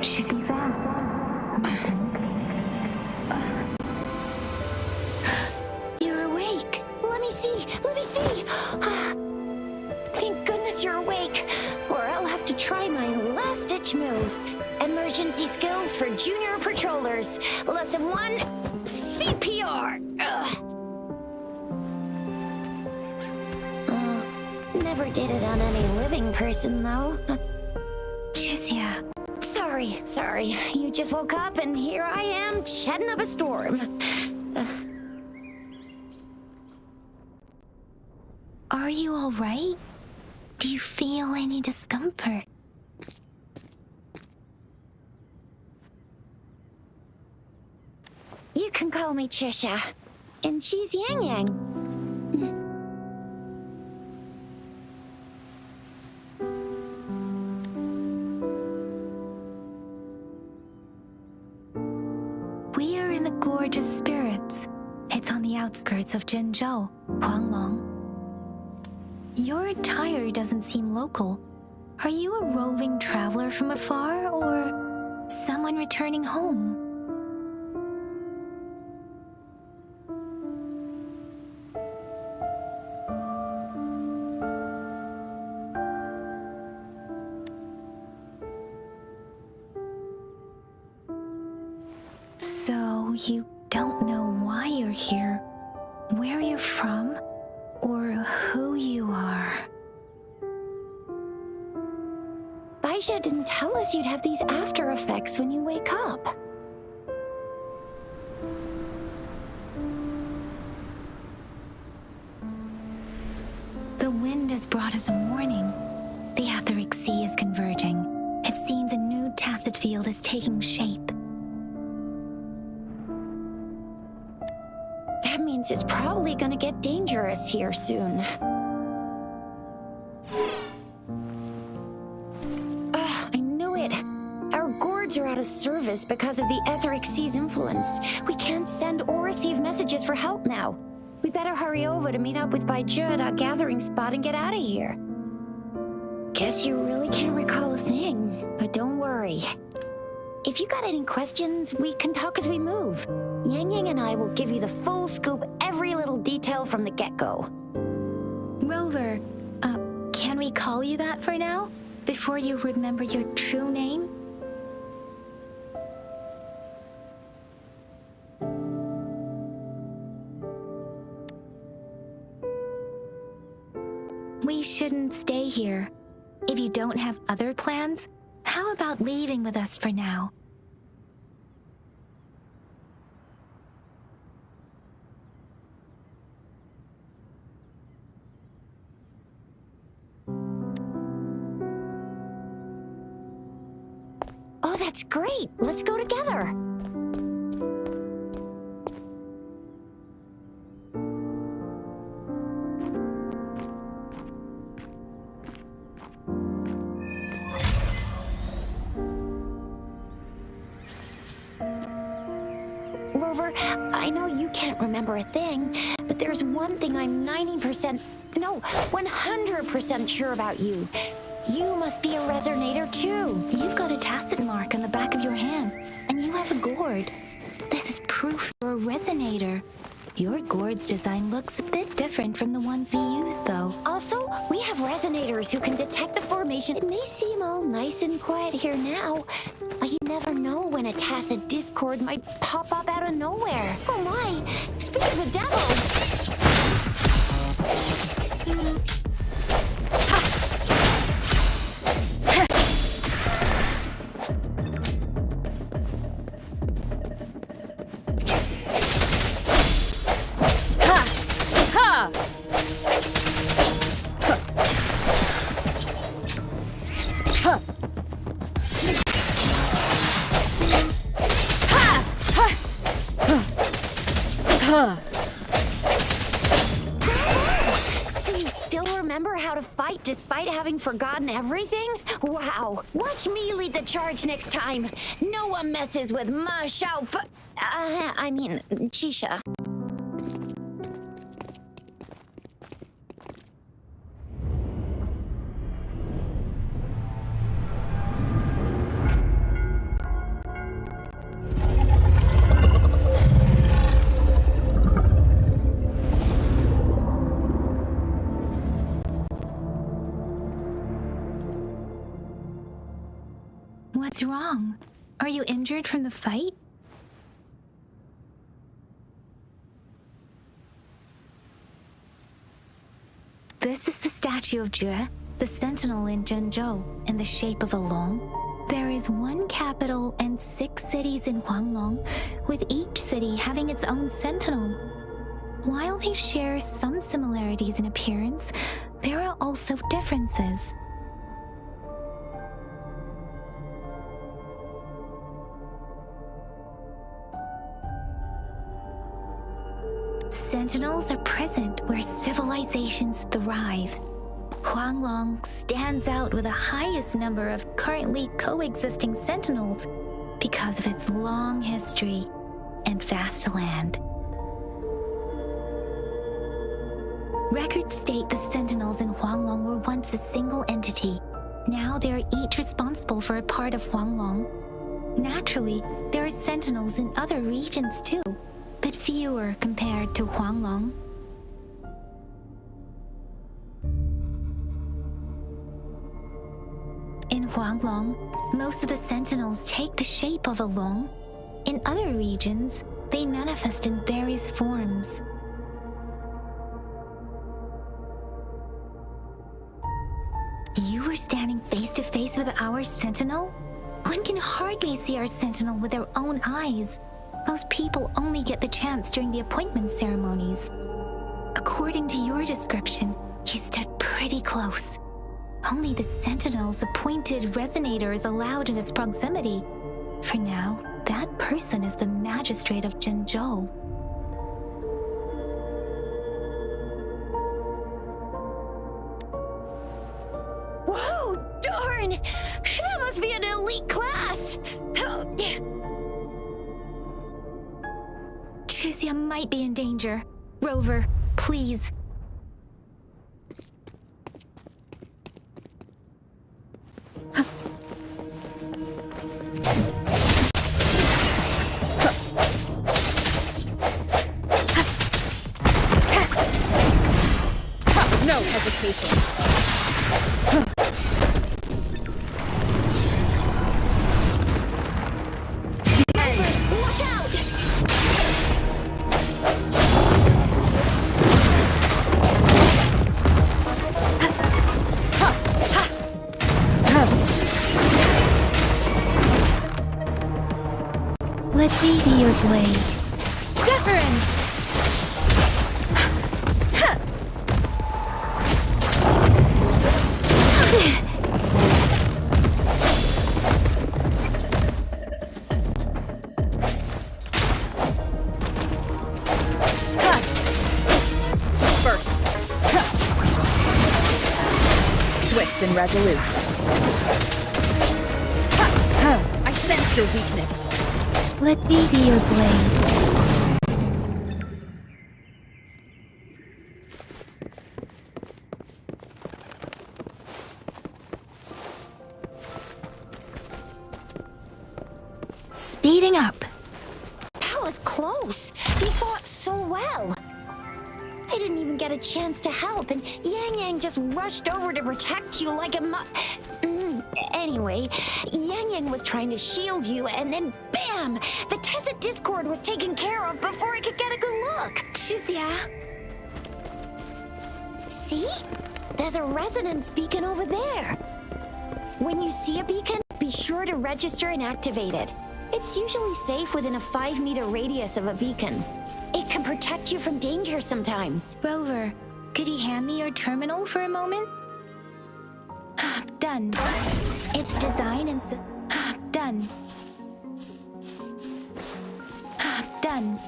Should be that. You're awake. Let me see. Thank goodness you're awake, or I'll have to try my last-ditch move. Emergency skills for junior patrollers. Lesson 1, CPR. Never did it on any living person, though. Jusia. Sorry. You just woke up, and here I am, chatting up a storm. Are you all right? Do you feel any discomfort? You can call me Trisha, and she's Yang Yang. We are in the Gorgeous Spirits. It's on the outskirts of Zhenzhou, Huanglong. Your attire doesn't seem local. Are you a roving traveler from afar, or someone returning home? So you don't know why you're here, where you're from, or who you are. Baisha didn't tell us you'd have these after effects when you wake up. The wind has brought us a warning. The Etheric Sea is converging. It seems a new tacit field is taking shape. That means it's probably gonna get dangerous here soon. I knew it. Our gourds are out of service because of the Etheric Sea's influence. We can't send or receive messages for help now. We better hurry over to meet up with Baizhi at our gathering spot and get out of here. Guess you really can't recall a thing, but don't worry. If you got any questions, we can talk as we move. Yang Yang and I will give you the full scoop, every little detail from the get-go. Rover, can we call you that for now? Before you remember your true name? We shouldn't stay here. If you don't have other plans, how about leaving with us for now? Oh, that's great! Let's go together! Rover, I know you can't remember a thing, but there's one thing I'm 100% sure about you. You must be a resonator too. You've got a tacit mark on the back of your hand, and you have a gourd. This is proof you're a resonator. Your gourd's design looks a bit different from the ones we use, though. Also, we have resonators who can detect the formation. It may seem all nice and quiet here now, but you never know when a tacit discord might pop up out of nowhere. Oh my! Speak of the devil! So you still remember how to fight despite having forgotten everything? Wow. Watch me lead the charge next time. No one messes with Ma Shao Chisha. wrong? Are you injured from the fight? This is the statue of Jue, the sentinel in Zhenzhou, in the shape of a long. There is one capital and 6 cities in Huanglong, with each city having its own sentinel. While they share some similarities in appearance, there are also differences. Sentinels are present where civilizations thrive. Huanglong stands out with the highest number of currently coexisting sentinels because of its long history and vast land. Records state the sentinels in Huanglong were once a single entity. Now they are each responsible for a part of Huanglong. Naturally, there are sentinels in other regions too, but fewer compared to Huanglong. In Huanglong, most of the sentinels take the shape of a long. In other regions, they manifest in various forms. You were standing face to face with our sentinel? One can hardly see our sentinel with their own eyes. Most people only get the chance during the appointment ceremonies. According to your description, you stood pretty close. Only the sentinel's appointed resonator is allowed in its proximity. For now, that person is the magistrate of Zhenzhou. Whoa, darn! That must be an elite class! Chixia might be in danger. Rover, please. No hesitation. Watch out! Let me be your blade. Deference! Disperse. Swift and resolute. I sense your weakness. Let me be your blade. Speeding up. That was close. You fought so well. I didn't even get a chance to help, and Yang Yang just rushed over to protect you like a Anyway, Yang Yang was trying to shield you, and then bam! The Tessa Discord was taken care of before I could get a good look. Chixia. See? There's a resonance beacon over there. When you see a beacon, be sure to register and activate it. It's usually safe within a 5-meter radius of a beacon. It can protect you from danger sometimes. Rover, could you hand me your terminal for a moment? Done. Its design and done. Done.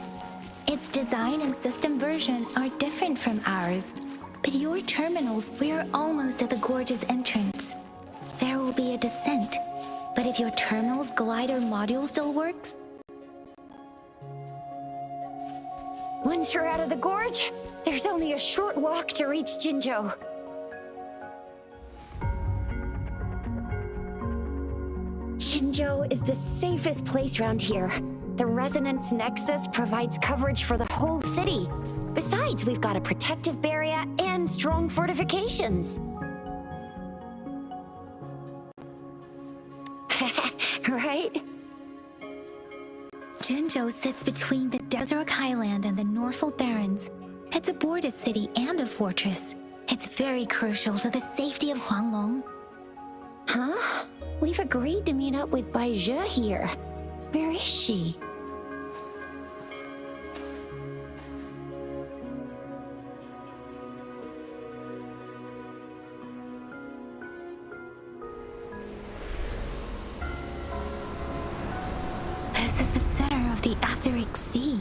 Its design and system version are different from ours, but your terminals, we're almost at the gorge's entrance. There will be a descent, but if your terminal's glider module still works, once you're out of the gorge, there's only a short walk to reach Jinzhou. Jinzhou is the safest place around here. The Resonance Nexus provides coverage for the whole city. Besides, we've got a protective barrier and strong fortifications. Jinzhou sits between the Desert Highland and the Northful Barrens. It's a border city and a fortress. It's very crucial to the safety of Huanglong. Huh? We've agreed to meet up with Bai Zhe here. Where is she? This is the center of the Etheric Sea.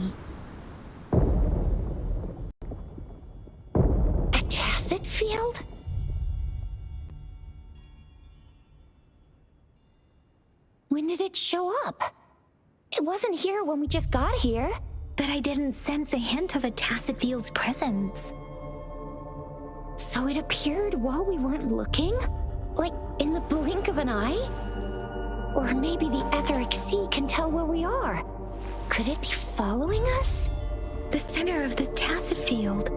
A tacet field? When did it show up? It wasn't here when we just got here. But I didn't sense a hint of a tacet field's presence. So it appeared while we weren't looking? Like in the blink of an eye? Or maybe the Etheric Sea can tell where we are. Could it be following us? The center of the tacet field.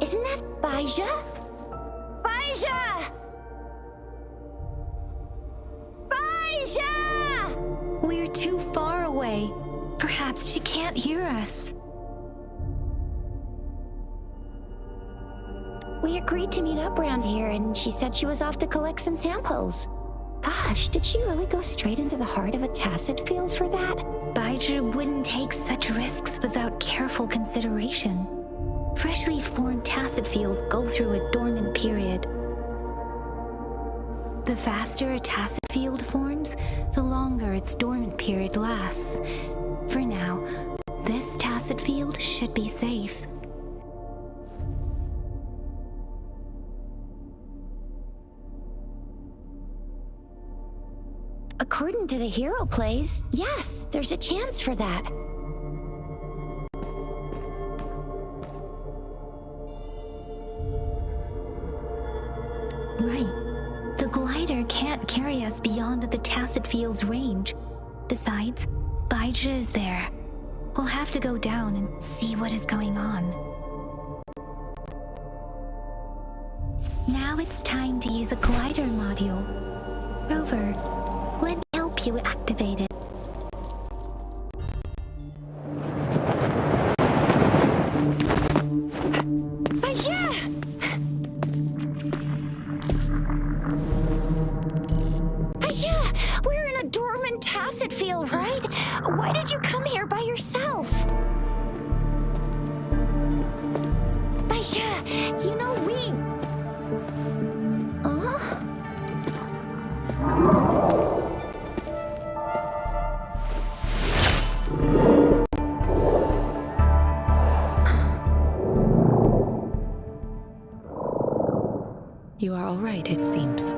Isn't that Bai Zhe? Bai Zhe! Bai Zhe! We're too far away. Perhaps she can't hear us. We agreed to meet up around here, and she said she was off to collect some samples. Gosh, did she really go straight into the heart of a tacet field for that? Baizhi wouldn't take such risks without careful consideration. Freshly formed tacet fields go through a dormant period. The faster a tacet field forms, the longer its dormant period lasts. For now, this tacet field should be safe. According to the hero plays, yes, there's a chance for that. Right. The glider can't carry us beyond the tacet field's range. Besides, Baizhi is there. We'll have to go down and see what is going on. Now it's time to use the glider module. Rover, let me help you activate it. We're in a dormant tacet field, right? Why did you come here by yourself? Baisha, you know we... Huh? You are all right, it seems.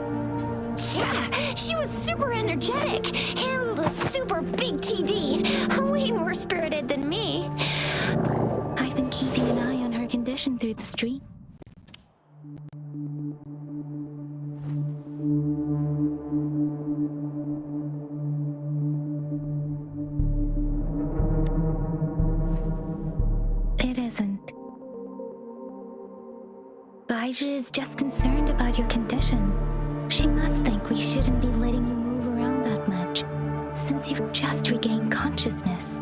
Yeah, she was super energetic. Handled a super big TD. Way more spirited than me. I've been keeping an eye on her condition through the street. It isn't. Baizhi is just concerned about your condition. She must think we shouldn't be letting you move around that much, since you've just regained consciousness.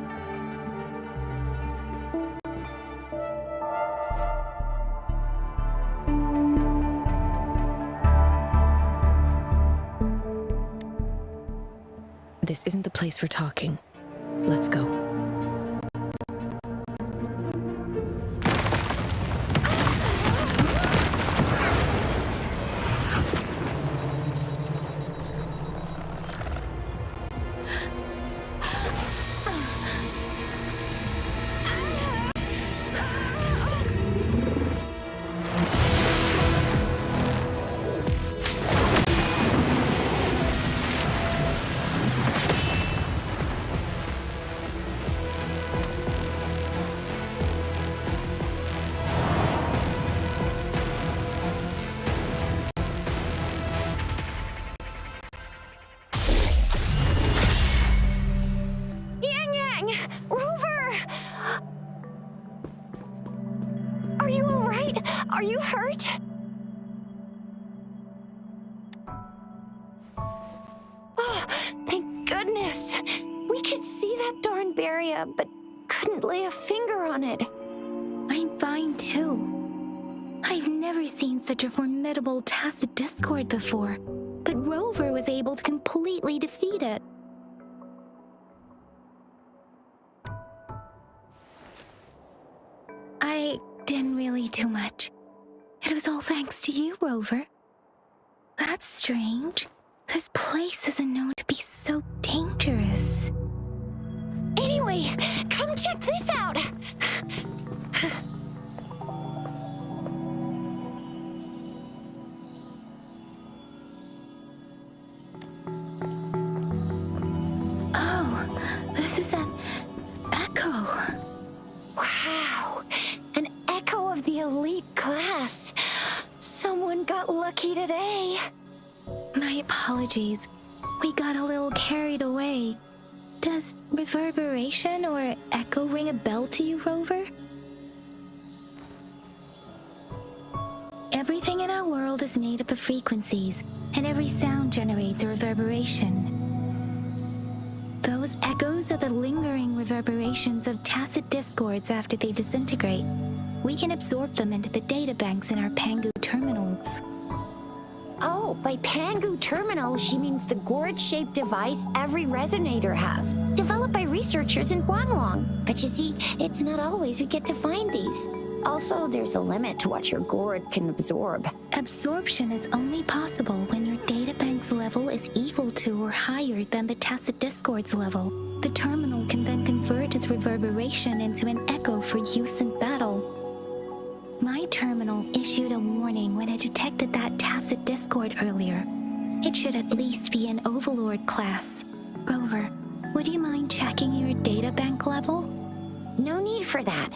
This isn't the place for talking. Let's go. Rover! Are you all right? Are you hurt? We could see that darn barrier, but couldn't lay a finger on it. I'm fine too. I've never seen such a formidable tacit discord before, but Rover was able to completely defeat it. I didn't really do much. It was all thanks to you, Rover. That's strange. This place isn't known to be so dangerous. Anyway, come check this out. Oh, this is an echo. Wow, an echo of the elite class. Someone got lucky today. My apologies. We got a little carried away. Does reverberation or echo ring a bell to you, Rover? Everything in our world is made up of frequencies, and every sound generates a reverberation. Those echoes are the lingering reverberations of tacit discords after they disintegrate. We can absorb them into the databanks in our Pangu terminals. Oh, by Pangu Terminal, she means the gourd-shaped device every resonator has, developed by researchers in Huanglong. But you see, it's not always we get to find these. Also, there's a limit to what your gourd can absorb. Absorption is only possible when your databank's level is equal to or higher than the tacit discord's level. The terminal can then convert its reverberation into an echo for use in battle. My terminal issued a warning when it detected that tacit discord earlier. It should at least be an Overlord class. Rover, would you mind checking your databank level? No need for that.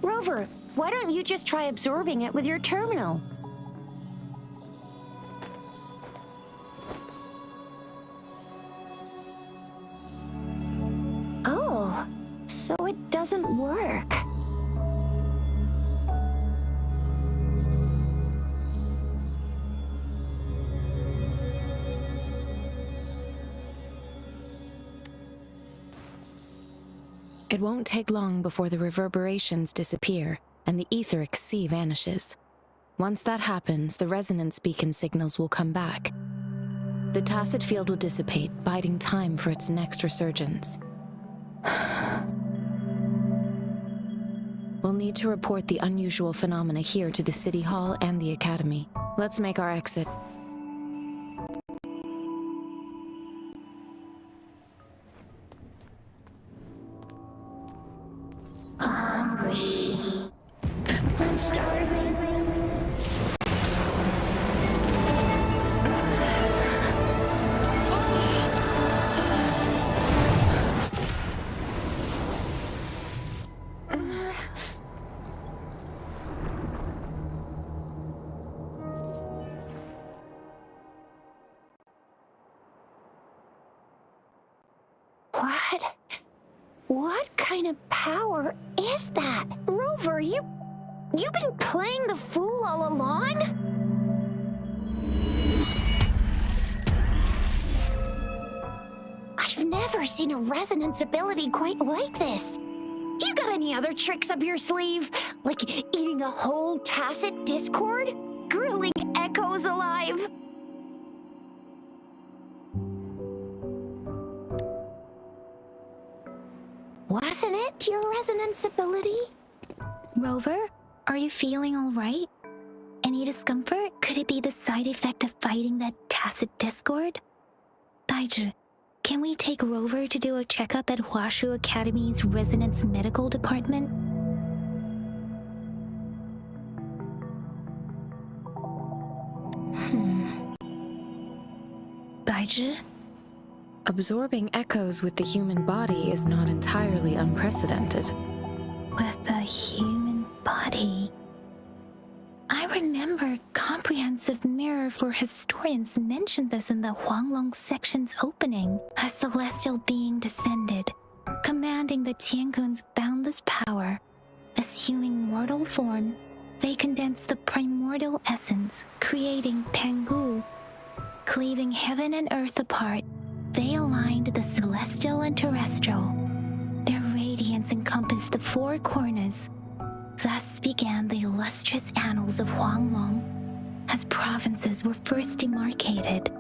Rover, why don't you just try absorbing it with your terminal? Oh, so it doesn't work. It won't take long before the reverberations disappear and the etheric sea vanishes. Once that happens, the resonance beacon signals will come back. The tacit field will dissipate, biding time for its next resurgence. We'll need to report the unusual phenomena here to the City Hall and the Academy. Let's make our exit. I'm starving. What kind of power is that? Rover, you've been playing the fool all along? I've never seen a resonance ability quite like this. You got any other tricks up your sleeve? Like eating a whole tacit discord? Grilling echoes alive? Wasn't it your resonance ability? Rover, are you feeling all right? Any discomfort? Could it be the side effect of fighting that tacit discord? Daiji, can we take Rover to do a checkup at Huashu Academy's Resonance Medical Department? Daiji? Absorbing echoes with the human body is not entirely unprecedented. With the human body. I remember Comprehensive Mirror for Historians mentioned this in the Huanglong section's opening. A celestial being descended, commanding the Tiankun's boundless power. Assuming mortal form, they condensed the primordial essence, creating Pangu. Cleaving heaven and earth apart, they aligned the celestial and terrestrial. Their radiance encompassed the four corners. Thus began the illustrious annals of Huanglong, as provinces were first demarcated.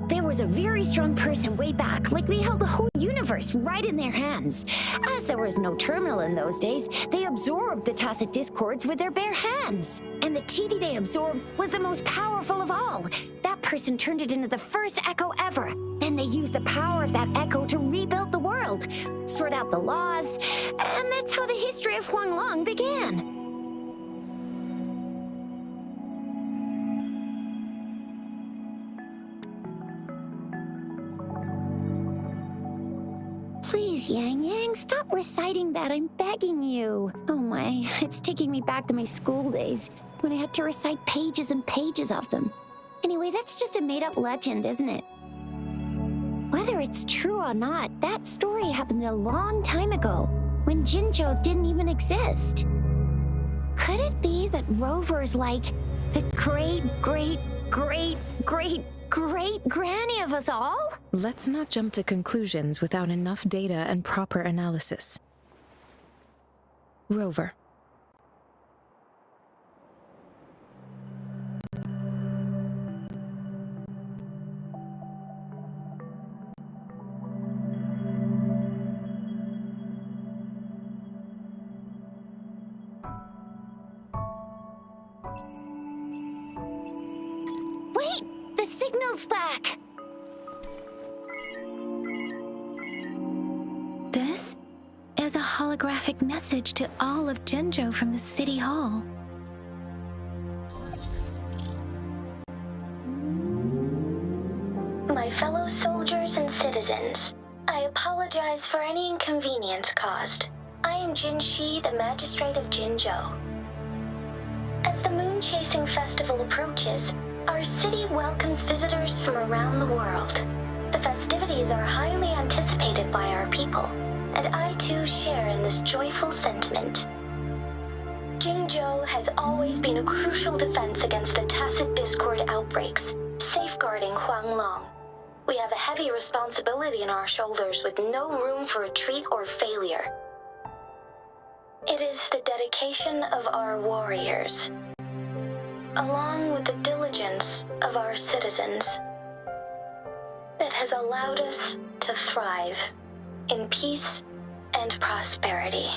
There was a very strong person way back, like they held the whole universe right in their hands. As there was no terminal in those days, they absorbed the tacit discords with their bare hands. And the TD they absorbed was the most powerful of all. That person turned it into the first echo ever. Then they used the power of that echo to rebuild the world, sort out the laws, and that's how the history of Huanglong began. Please, Yang Yang, stop reciting that. I'm begging you. Oh my, it's taking me back to my school days when I had to recite pages and pages of them. Anyway, that's just a made-up legend, isn't it? Whether it's true or not, that story happened a long time ago, when Jinzhou didn't even exist. Could it be that Rover's like the great-great-great-great-great-granny of us all? Let's not jump to conclusions without enough data and proper analysis. Rover. Wait! The signal's back! This is a holographic message to all of Jinzhou from the City Hall. My fellow soldiers and citizens, I apologize for any inconvenience caused. I am Jin Shi, the Magistrate of Jinzhou. As the Moon-Chasing Festival approaches, our city welcomes visitors from around the world. The festivities are highly anticipated by our people, and I too share in this joyful sentiment. Jinzhou has always been a crucial defense against the tacit discord outbreaks, safeguarding Huanglong. We have a heavy responsibility on our shoulders with no room for retreat or failure. It is the dedication of our warriors, along with the diligence of our citizens, that has allowed us to thrive in peace and prosperity.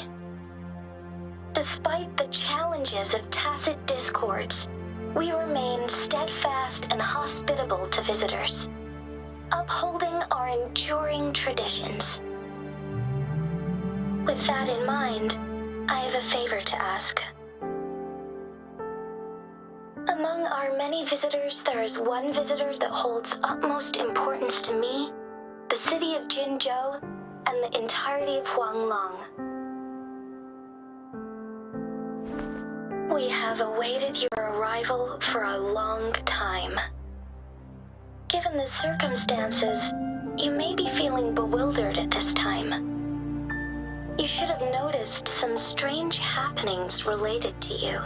Despite the challenges of tacit discords, we remain steadfast and hospitable to visitors, upholding our enduring traditions. With that in mind, I have a favor to ask. Among our many visitors, there is one visitor that holds utmost importance to me, the city of Jinzhou, and the entirety of Huanglong. We have awaited your arrival for a long time. Given the circumstances, you may be feeling bewildered at this time. You should have noticed some strange happenings related to you.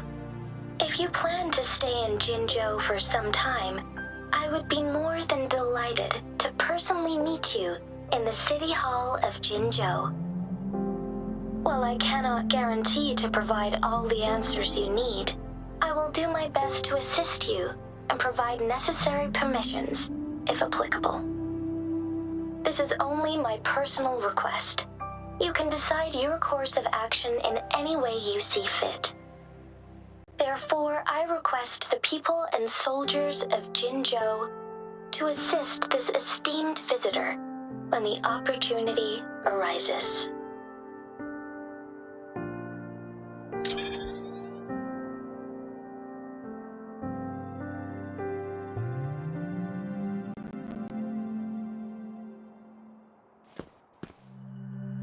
If you plan to stay in Jinzhou for some time, I would be more than delighted to personally meet you in the City Hall of Jinzhou. While I cannot guarantee to provide all the answers you need, I will do my best to assist you and provide necessary permissions, if applicable. This is only my personal request. You can decide your course of action in any way you see fit. Therefore, I request the people and soldiers of Jinzhou to assist this esteemed visitor when the opportunity arises.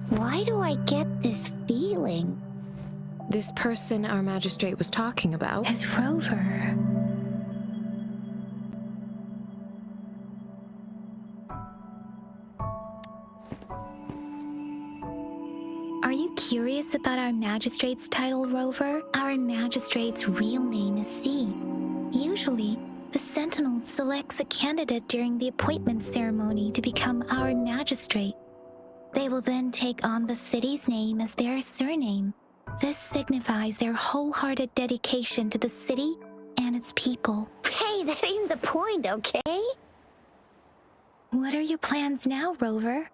Why do I get this feeling? This person our magistrate was talking about As Rover. Are you curious about our magistrate's title, Rover? Our magistrate's real name is C. Usually, The Sentinel selects a candidate during the appointment ceremony to become our magistrate. They will then take on the city's name as their surname. This signifies their wholehearted dedication to the city and its people. Hey, that ain't the point, okay? What are your plans now, Rover?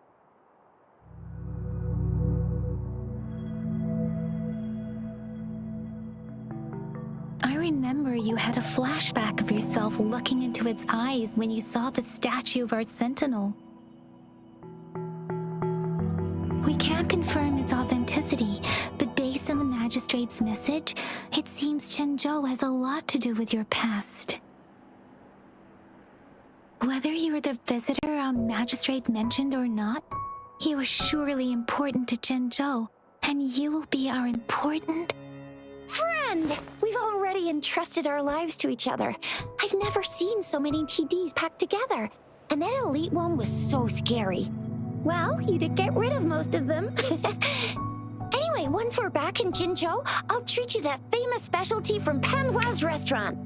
I remember you had a flashback of yourself looking into its eyes when you saw the statue of our Sentinel. We can't confirm its authenticity, but based on the Magistrate's message, it seems Zhenzhou has a lot to do with your past. Whether you were the visitor our Magistrate mentioned or not, you are surely important to Zhenzhou, and you will be our important Friend! We've already entrusted our lives to each other. I've never seen so many TDs packed together. And that elite one was so scary. Well, you did get rid of most of them. Anyway, once we're back in Jinzhou, I'll treat you that famous specialty from Panhua's restaurant.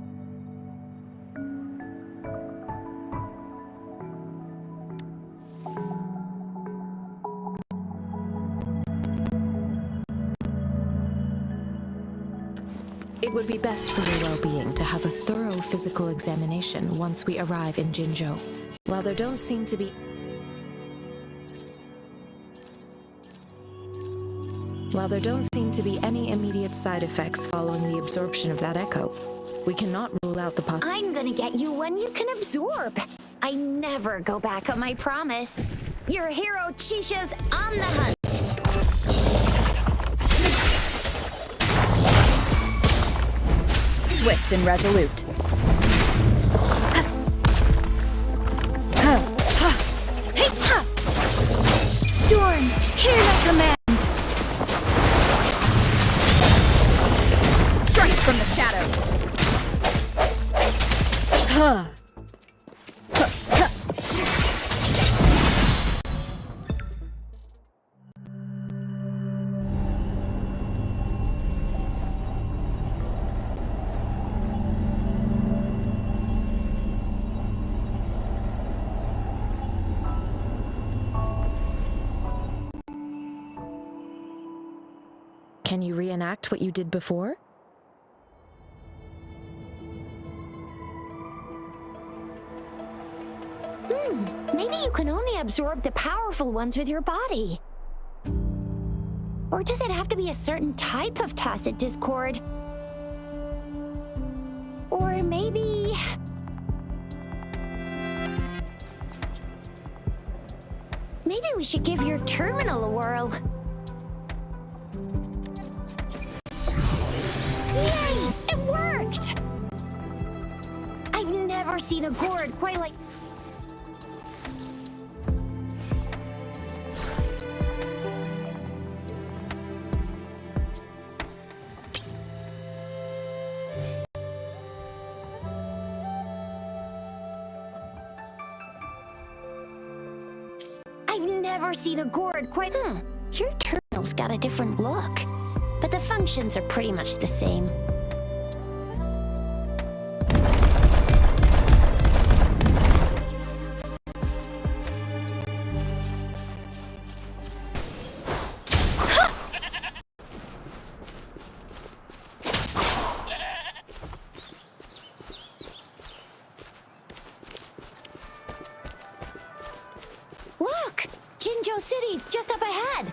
It would be best for your well-being to have a thorough physical examination once we arrive in Jinzhou. While there don't seem to be any immediate side effects following the absorption of that echo, we cannot rule out the possibility. I'm gonna get you one you can absorb. I never go back on my promise. Your hero Chisha's on the hunt. Swift and resolute. Storm, hear my command! Strike from the shadows. Can you reenact what you did before? Maybe you can only absorb the powerful ones with your body. Or does it have to be a certain type of tacit discord? Or maybe... Maybe we should give your terminal a whirl. Yay! It worked! I've never seen a gourd quite like... seen a gourd quite... Your terminal's got a different look, but the functions are pretty much the same. Look! Jinzhou City's just up ahead!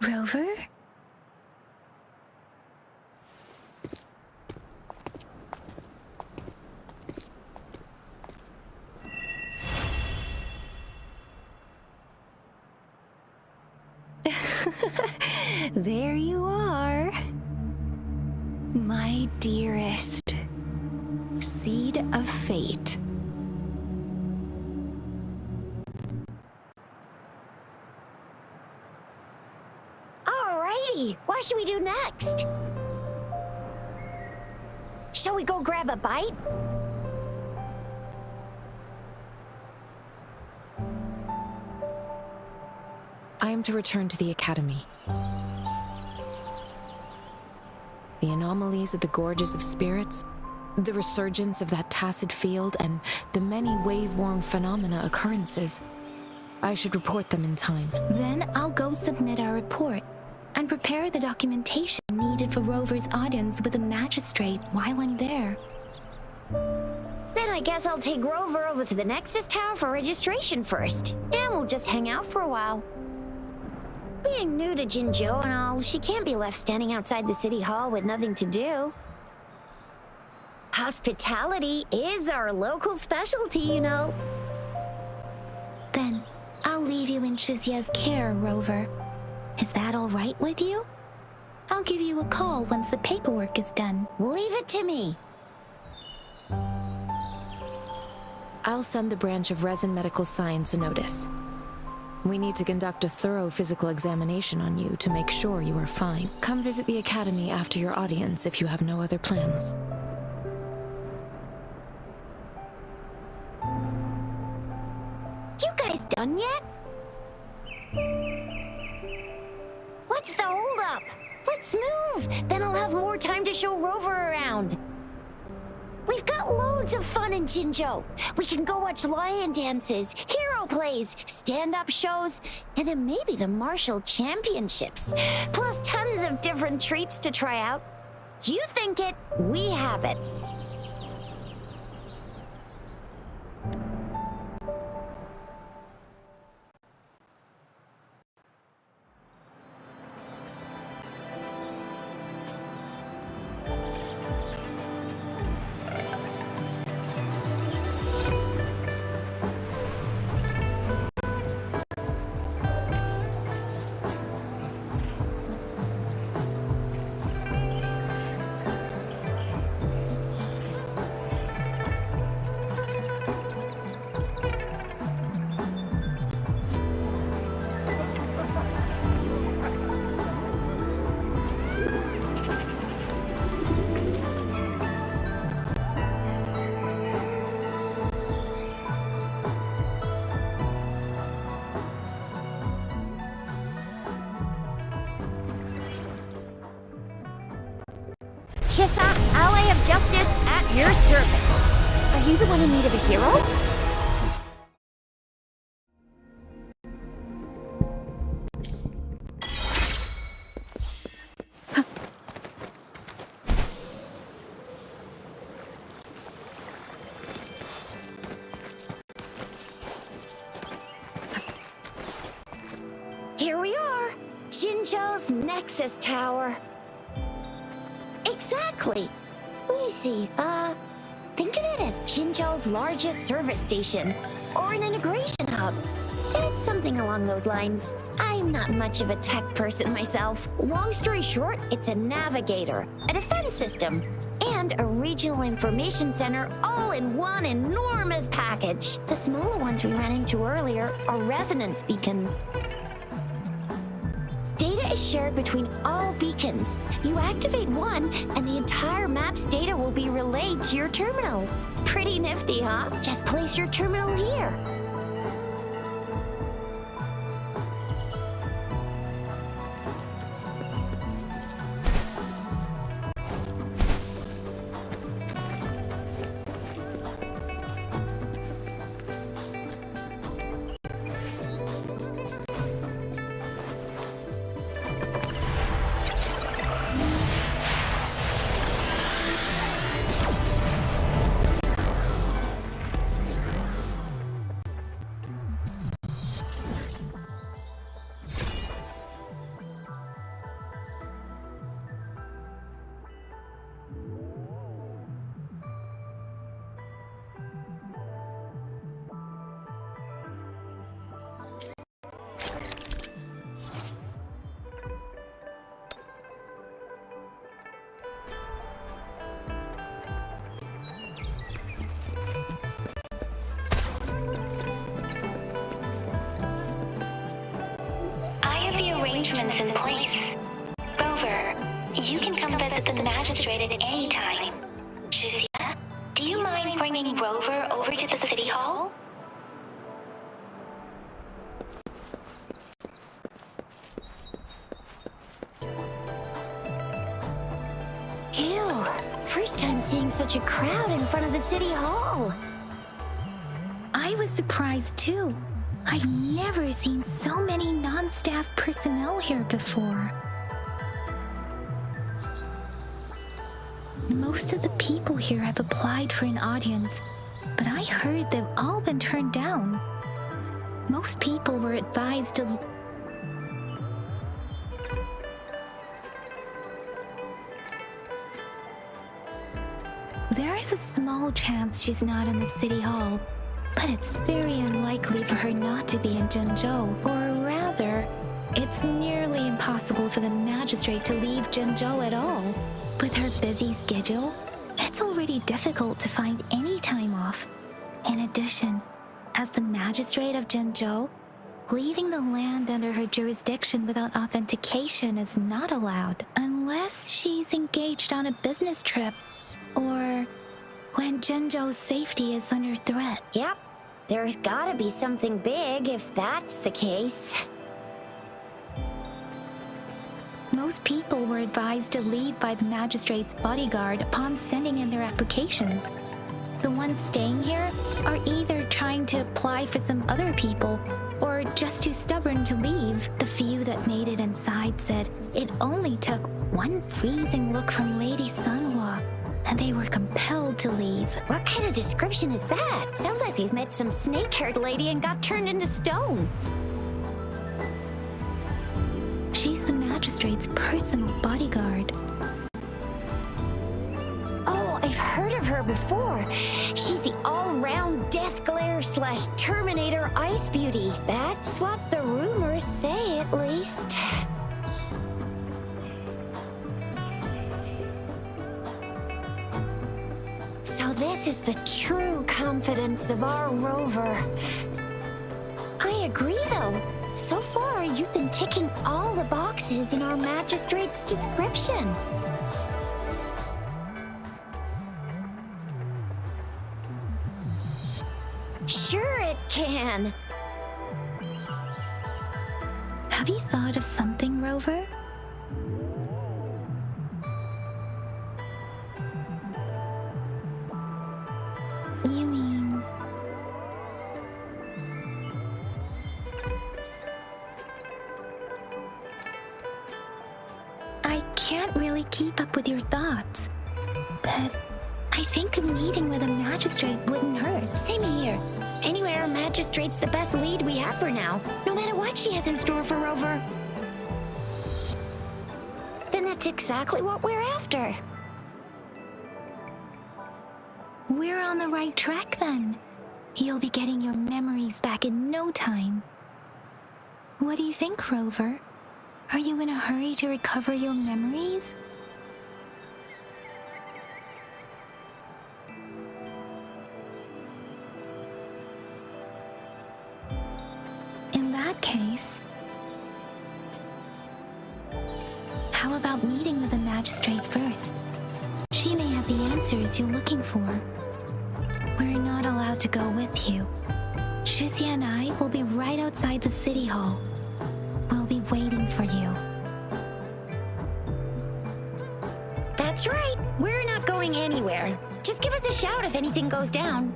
Rover? There you are. My dearest. Seed of fate. What should we do next? Shall we go grab a bite? I am to return to the Academy. The anomalies of the gorges of spirits, the resurgence of that tacit field, and the many wave-worn phenomena occurrences. I should report them in time. Then I'll go submit our report and prepare the documentation needed for Rover's audience with the magistrate while I'm there. Then I guess I'll take Rover over to the Nexus Tower for registration first, and we'll just hang out for a while. Being new to Jinzhou and all, she can't be left standing outside the city hall with nothing to do. Hospitality is our local specialty, you know. Then I'll leave you in Shizia's care, Rover. Is that all right with you? I'll give you a call once the paperwork is done. Leave it to me. I'll send the branch of Resin Medical Science a notice. We need to conduct a thorough physical examination on you to make sure you are fine. Come visit the Academy after your audience if you have no other plans. You guys done yet? What's the holdup? Let's move! Then I'll have more time to show Rover around. We've got loads of fun in Jinzhou. We can go watch lion dances, hero plays, stand-up shows, and then maybe the martial championships. Plus tons of different treats to try out. You think it, we have it. Chissa, ally of justice at your service. Are you the one in need of a hero? Here we are, Jinzhou's Nexus Tower. Exactly. Let me see, think of it as Jinzhou's largest service station, or an integration hub. It's something along those lines. I'm not much of a tech person myself. Long story short, it's a navigator, a defense system, and a regional information center all in one enormous package. The smaller ones we ran into earlier are resonance beacons. Data is shared between all beacons. You activate one, and the entire map's data will be relayed to your terminal. Pretty nifty, huh? Just place your terminal here. I have the arrangements in place. Rover, You can come visit the magistrate at any time. Shuzia, do you mind bringing Rover over to the city hall? Ew, first time seeing such a crowd in front of the city hall. I was surprised too. I've never seen so many non-staff personnel here before. Most of the people here have applied for an audience, but I heard they've all been turned down. Most people were advised to... There is a small chance she's not in the city hall, but it's very unlikely for her not to be in Zhengzhou. Or rather, it's nearly impossible for the magistrate to leave Zhengzhou at all. With her busy schedule, it's already difficult to find any time off. In addition, as the magistrate of Zhengzhou, leaving the land under her jurisdiction without authentication is not allowed, unless she's engaged on a business trip, or when Zhengzhou's safety is under threat. Yep, there's gotta be something big if that's the case. Most people were advised to leave by the magistrate's bodyguard upon sending in their applications. The ones staying here are either trying to apply for some other people or just too stubborn to leave. The few that made it inside said it only took one freezing look from Lady Sunhua, and they were compelled to leave. What kind of description is that? Sounds like you've met some snake-haired lady and got turned into stone. She's the magistrate's personal bodyguard. Oh, I've heard of her before. She's the all-round Death Glare / Terminator Ice Beauty. That's what the rumors say, at least. So this is the true confidence of our Rover. I agree, though. So far, you've been ticking all the boxes in our magistrate's description. Sure it can. Have you thought of something, Rover? You mean... I can't really keep up with your thoughts, but I think a meeting with a magistrate wouldn't hurt. Same here. Anywhere a magistrate's the best lead we have for now, no matter what she has in store for Rover. Then that's exactly what we're after. We're on the right track then. You'll be getting your memories back in no time. What do you think, Rover? Are you in a hurry to recover your memories? In that case, how about meeting with the magistrate first? She may have the answers you're looking for. We're not allowed to go with you. Shuzia and I will be right outside the city hall. We'll be waiting for you. That's right. We're not going anywhere. Just give us a shout if anything goes down.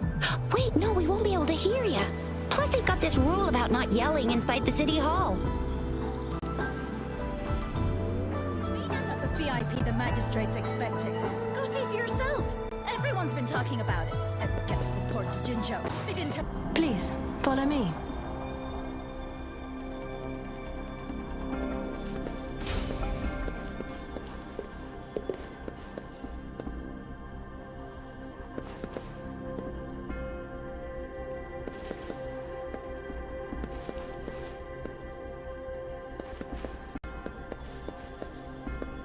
Wait, no, we won't be able to hear you. Plus, they've got this rule about not yelling inside the city hall. We are not the VIP the magistrate's expecting. Go see for yourself. Everyone's been talking about it. Every guest is important to Jinzhou. They didn't tell... Please, follow me.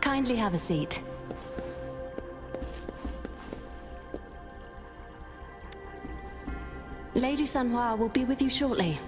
Kindly have a seat. Lady Sunhua will be with you shortly.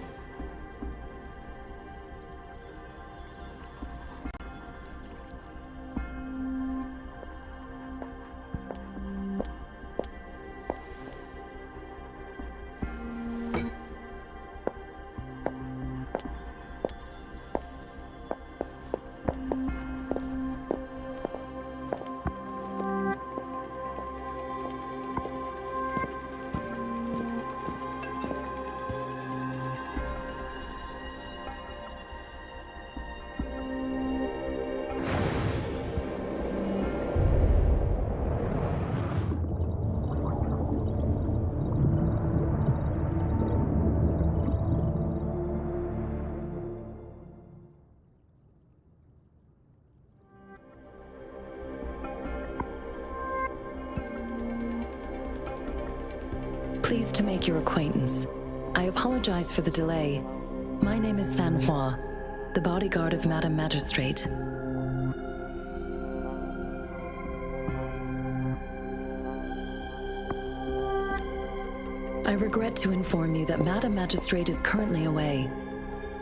Pleased to make your acquaintance. I apologize for the delay. My name is San Hua, the bodyguard of Madam Magistrate. I regret to inform you that Madam Magistrate is currently away.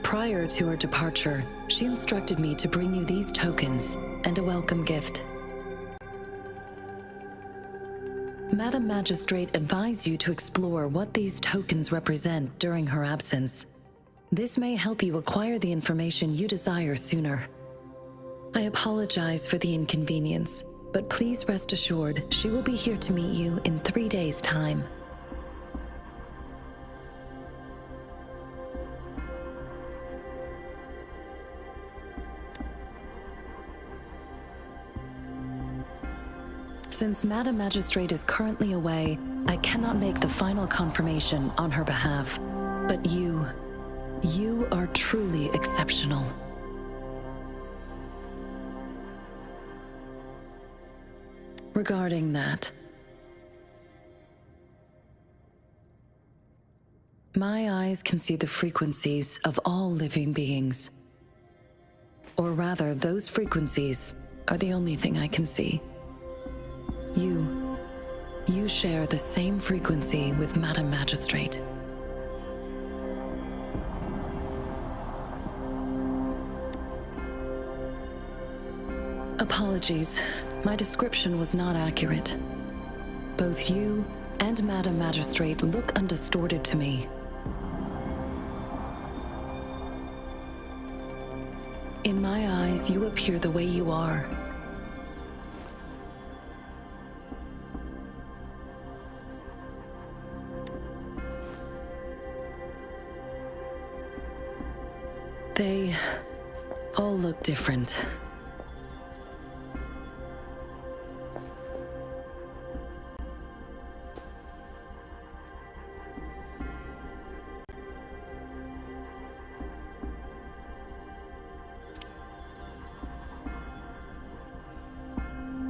Prior to her departure, she instructed me to bring you these tokens and a welcome gift. Madam Magistrate advised you to explore what these tokens represent during her absence. This may help you acquire the information you desire sooner. I apologize for the inconvenience, but please rest assured she will be here to meet you in 3 days' time. Since Madam Magistrate is currently away, I cannot make the final confirmation on her behalf. But you are truly exceptional. Regarding that, my eyes can see the frequencies of all living beings. Or rather, those frequencies are the only thing I can see. You share the same frequency with Madam Magistrate. Apologies, my description was not accurate. Both you and Madam Magistrate look undistorted to me. In my eyes, you appear the way you are. They all look different.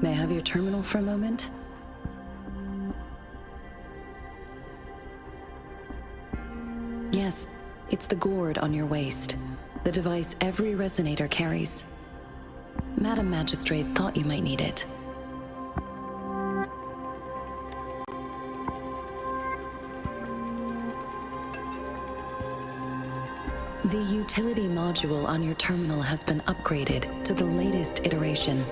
May I have your terminal for a moment? Yes, it's the gourd on your waist, the device every resonator carries. Madam Magistrate thought you might need it. The utility module on your terminal has been upgraded to the latest iteration.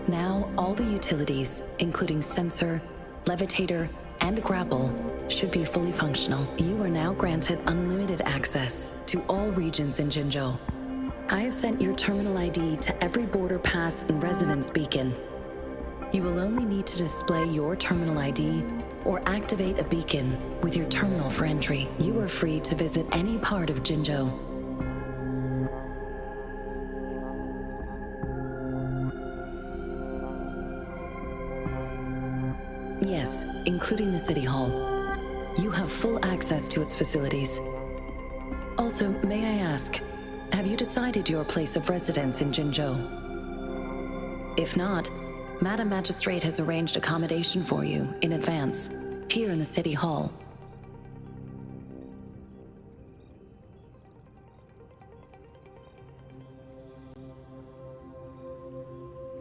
Now, all the utilities, including sensor, levitator, and grapple, should be fully functional. You are now granted unlimited access to all regions in Jinzhou. I have sent your terminal ID to every border pass and resonance beacon. You will only need to display your terminal ID or activate a beacon with your terminal for entry. You are free to visit any part of Jinzhou. Yes, including the City Hall. You have full access to its facilities. Also, may I ask, have you decided your place of residence in Jinzhou? If not, Madam Magistrate has arranged accommodation for you in advance, here in the City Hall.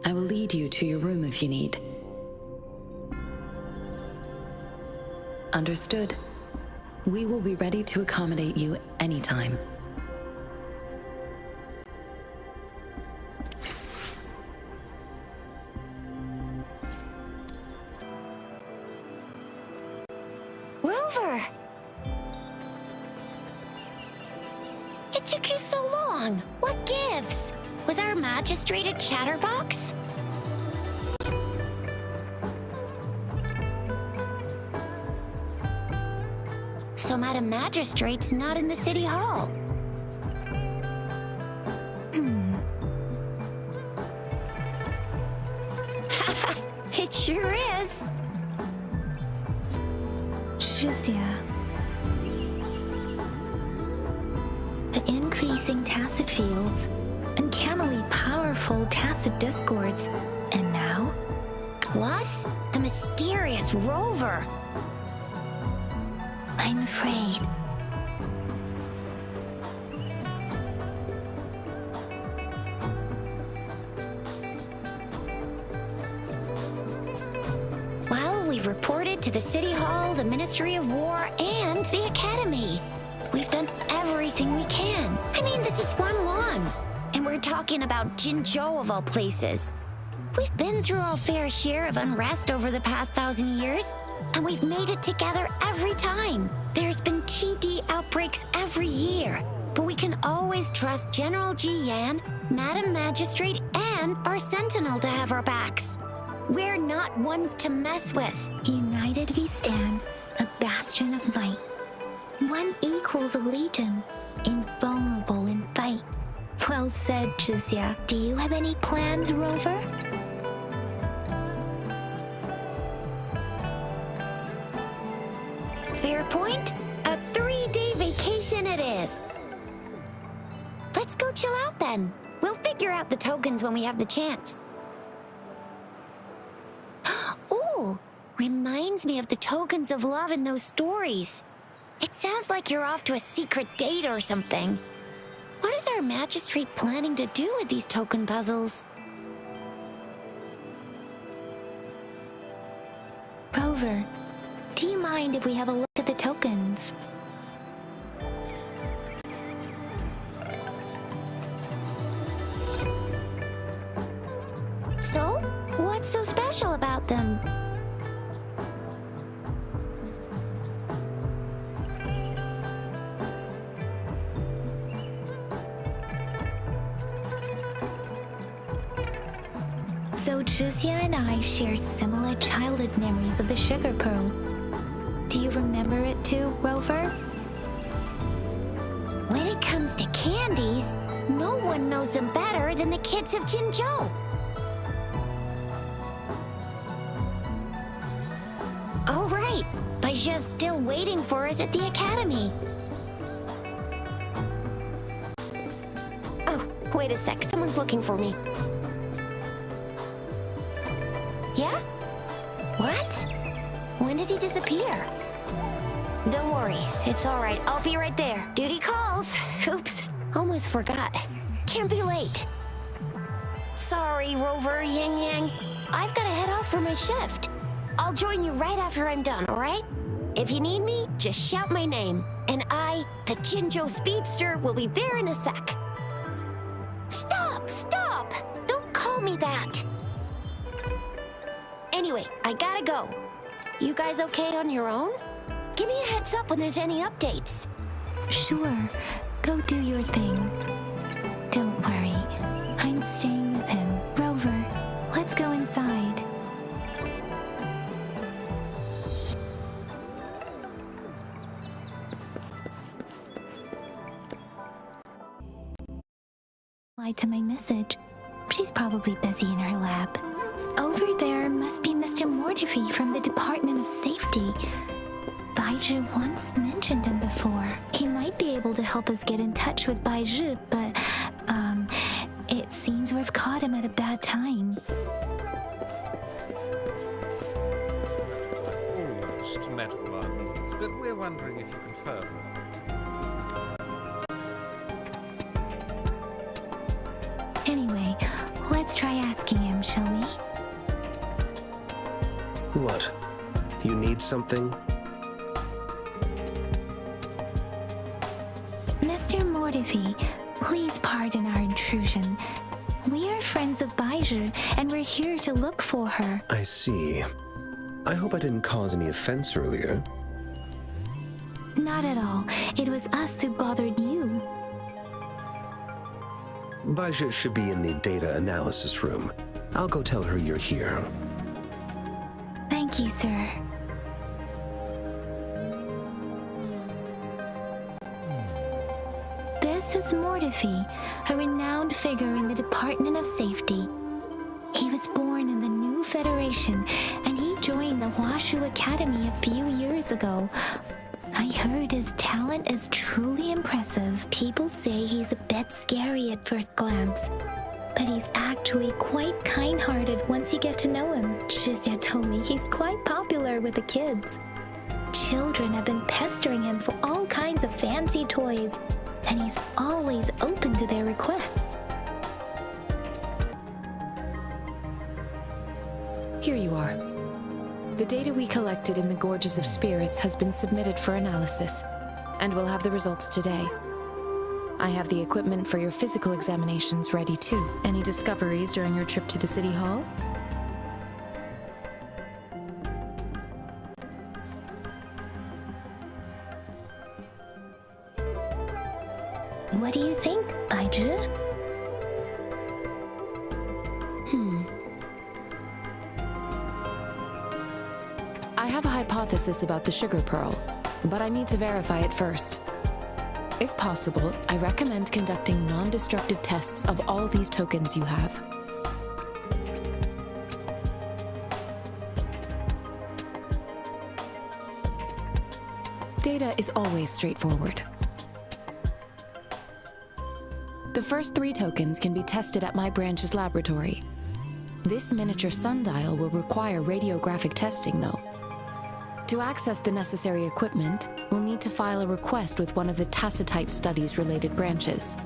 I will lead you to your room if you need. Understood. We will be ready to accommodate you anytime. Rover! It took you so long. What gives? Was our magistrate a chatterbox? So Madam Magistrate's not in the City Hall. It sure is. 是些. The increasing tacit fields, uncannily powerful tacit discords, and now? Plus, the mysterious Rover. I'm afraid. Well, we've reported to the City Hall, the Ministry of War, and the Academy. We've done everything we can. I mean, this is one lawn. And we're talking about Jinzhou of all places. We've been through our fair share of unrest over the past 1,000 years, and we've made it together every time. There's been TD outbreaks every year, but we can always trust General Ji Yan, Madam Magistrate, and our Sentinel to have our backs. We're not ones to mess with. United we stand, a bastion of might. One equals a legion, invulnerable in fight. Well said, Jizya. Do you have any plans, Rover? Fair point. A 3-day vacation it is. Let's go chill out then. We'll figure out the tokens when we have the chance. Ooh, reminds me of the tokens of love in those stories. It sounds like you're off to a secret date or something. What is our magistrate planning to do with these token puzzles? Rover, do you mind if we have a look at the tokens? So, what's so special about them? So Jizya and I share similar childhood memories of the sugar pearl. Do you remember it too, Rover? When it comes to candies, no one knows them better than the kids of Jinzhou. Oh, right. Baijia's still waiting for us at the academy. Oh, wait a sec. Someone's looking for me. Yeah? What? When did he disappear? Don't worry. It's all right. I'll be right there. Duty calls. Oops. Almost forgot. Can't be late. Sorry, Rover, Yang Yang. I've got to head off for my shift. I'll join you right after I'm done, all right? If you need me, just shout my name. And I, the Jinzhou Speedster, will be there in a sec. Stop! Stop! Don't call me that! Anyway, I gotta go. You guys okay on your own? Give me a heads up when there's any updates. Sure, go do your thing. Don't worry, I'm staying with him. Rover, let's go inside. Replied to my message. She's probably busy in her lab. Over there must be Mr. Mortifi from the Department of Safety. Baizhi once mentioned him before. He might be able to help us get in touch with Baizhi, but, it seems we've caught him at a bad time. Almost met all our needs, but we're wondering if you can further. Anyway, let's try asking him, shall we? What? You need something? Mr. Mortifi, please pardon our intrusion. We are friends of Baizhi, and we're here to look for her. I see. I hope I didn't cause any offense earlier. Not at all. It was us who bothered you. Baizhi should be in the data analysis room. I'll go tell her you're here. Thank you, sir. This is Mortifi, a renowned figure in the Department of Safety. He was born in the new Federation, and he joined the Washu Academy a few years ago. I heard his talent is truly impressive. People say he's a bit scary at first glance, but he's actually quite kind-hearted once you get to know him. Jizya told me he's quite popular with the kids. Children have been pestering fancy toys, and he's always open to their requests. Here you are. The data we collected in the Gorges of Spirits has been submitted for analysis, and we'll have the results today. I have the equipment for your physical examinations ready too. Any discoveries during your trip to the City Hall? What do you think, Baizhi? I have a hypothesis about the sugar pearl, but I need to verify it first. If possible, I recommend conducting non-destructive tests of all these tokens you have. Data is always straightforward. The first 3 tokens can be tested at my branch's laboratory. This miniature sundial will require radiographic testing, though. To access the necessary equipment, we'll need to file a request with one of the Tacitite Studies-related branches.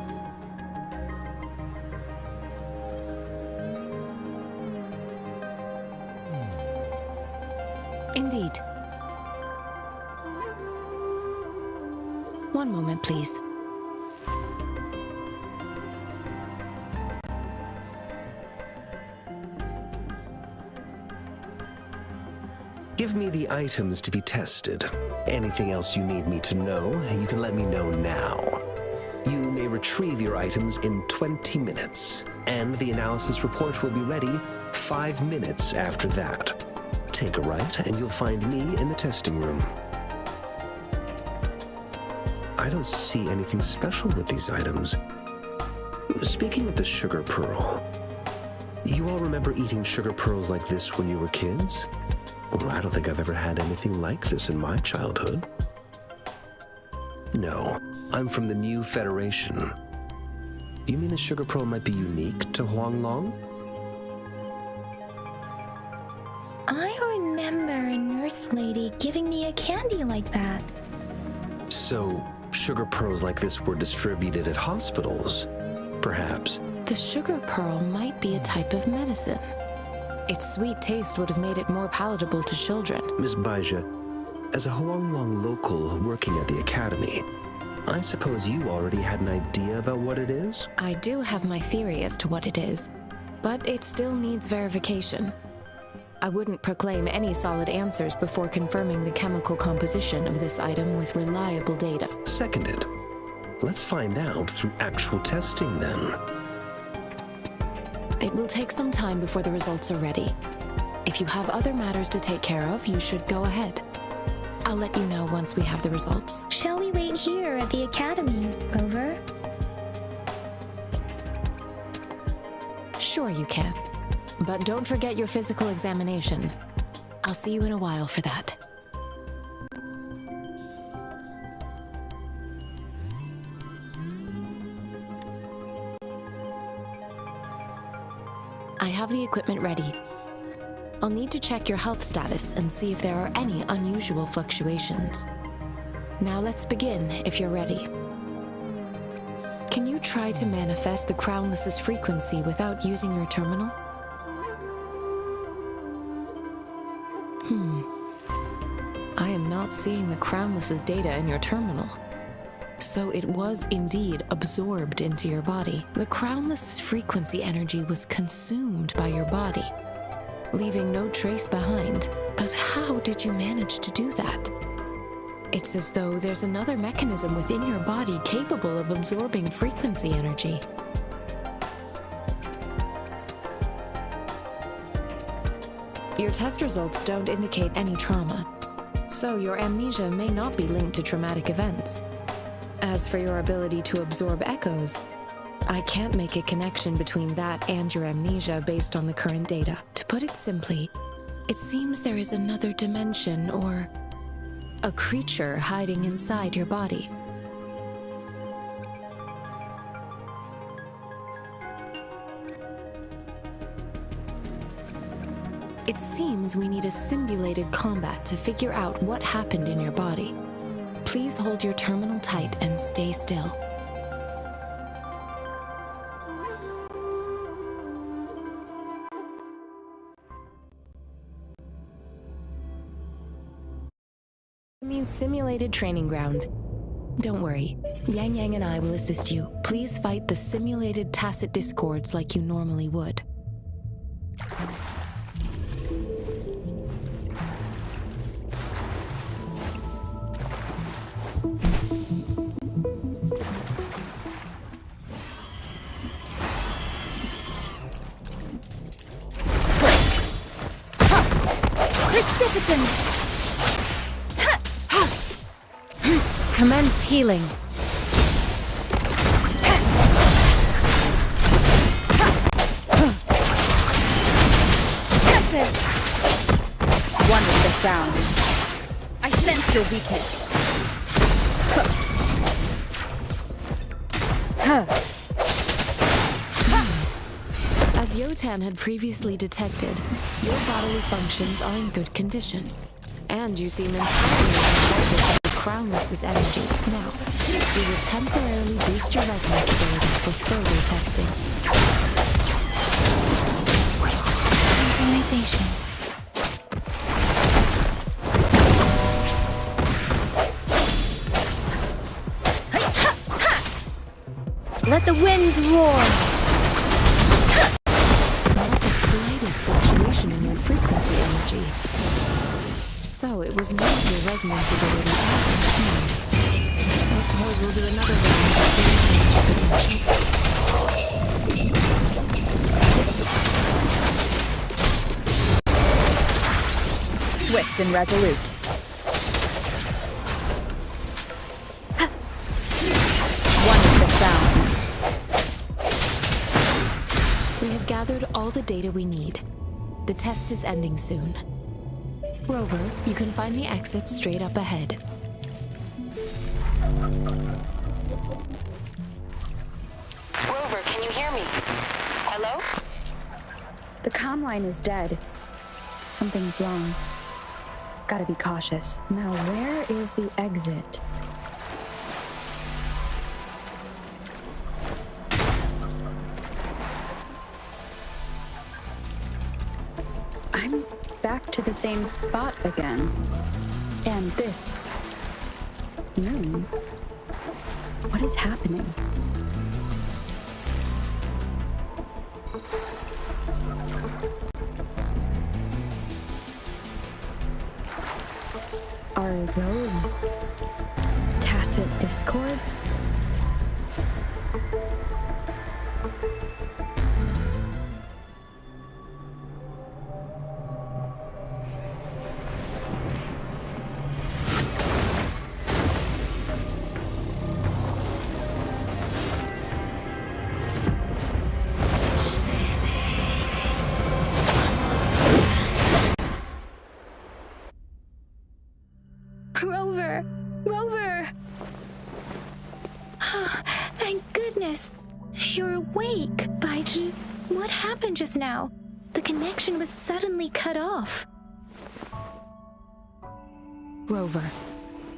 Indeed. One moment, please. Give me the items to be tested. Anything else you need me to know, you can let me know now. You may retrieve your items in 20 minutes, and the analysis report will be ready 5 minutes after that. Take a right, and you'll find me in the testing room. I don't see anything special with these items. Speaking of the sugar pearl, you all remember eating sugar pearls like this when you were kids? Well, I don't think I've ever had anything like this in my childhood. No, I'm from the New Federation. You mean the sugar pearl might be unique to Huanglong? I remember a nurse lady giving me a candy like that. So, sugar pearls like this were distributed at hospitals, perhaps? The sugar pearl might be a type of medicine. Its sweet taste would have made it more palatable to children. Miss Baizhi, as a Huanglong local working at the academy, I suppose you already had an idea about what it is? I do have my theory as to what it is, but it still needs verification. I wouldn't proclaim any solid answers before confirming the chemical composition of this item with reliable data. Seconded. Let's find out through actual testing then. It will take some time before the results are ready. If you have other matters to take care of, you should go ahead. I'll let you know once we have the results. Shall we wait here at the academy, Rover? Sure you can. But don't forget your physical examination. I'll see you in a while for that. I have the equipment ready. I'll need to check your health status and see if there are any unusual fluctuations. Now let's begin, if you're ready. Can you try to manifest the Crownless's frequency without using your terminal? I am not seeing the Crownless's data in your terminal. So it was indeed absorbed into your body. The Crownless's frequency energy was consumed by your body, leaving no trace behind. But how did you manage to do that? It's as though there's another mechanism within your body capable of absorbing frequency energy. Your test results don't indicate any trauma, so your amnesia may not be linked to traumatic events. As for your ability to absorb echoes, I can't make a connection between that and your amnesia based on the current data. To put it simply, it seems there is another dimension or a creature hiding inside your body. It seems we need a simulated combat to figure out what happened in your body. Please hold your terminal tight and stay still. Enemy's simulated training ground. Don't worry, Yang Yang and I will assist you. Please fight the simulated tacit discords like you normally would. Precipitant! Commence healing. Tempest! One with the sound. I sense your weakness. As Yotan had previously detected, your bodily functions are in good condition. And you seem entirely unaffected by the Crownless's energy. Now, we will temporarily boost your resonance ability for further testing. Synchronization. Let the winds roar! Not the slightest fluctuation in your frequency energy. So it was not your resonance ability. I suppose we'll do another round of test potential. Swift and resolute. One with the sound. We have gathered all the data we need. The test is ending soon. Rover, you can find the exit straight up ahead. Rover, can you hear me? Hello? The comm line is dead. Something's wrong. Gotta be cautious. Now, where is the exit? I'm back to the same spot again. And this moon. What is happening? Are those tacit discords? Rover! Rover! Oh, thank goodness! You're awake, Baiji. What happened just now? The connection was suddenly cut off. Rover,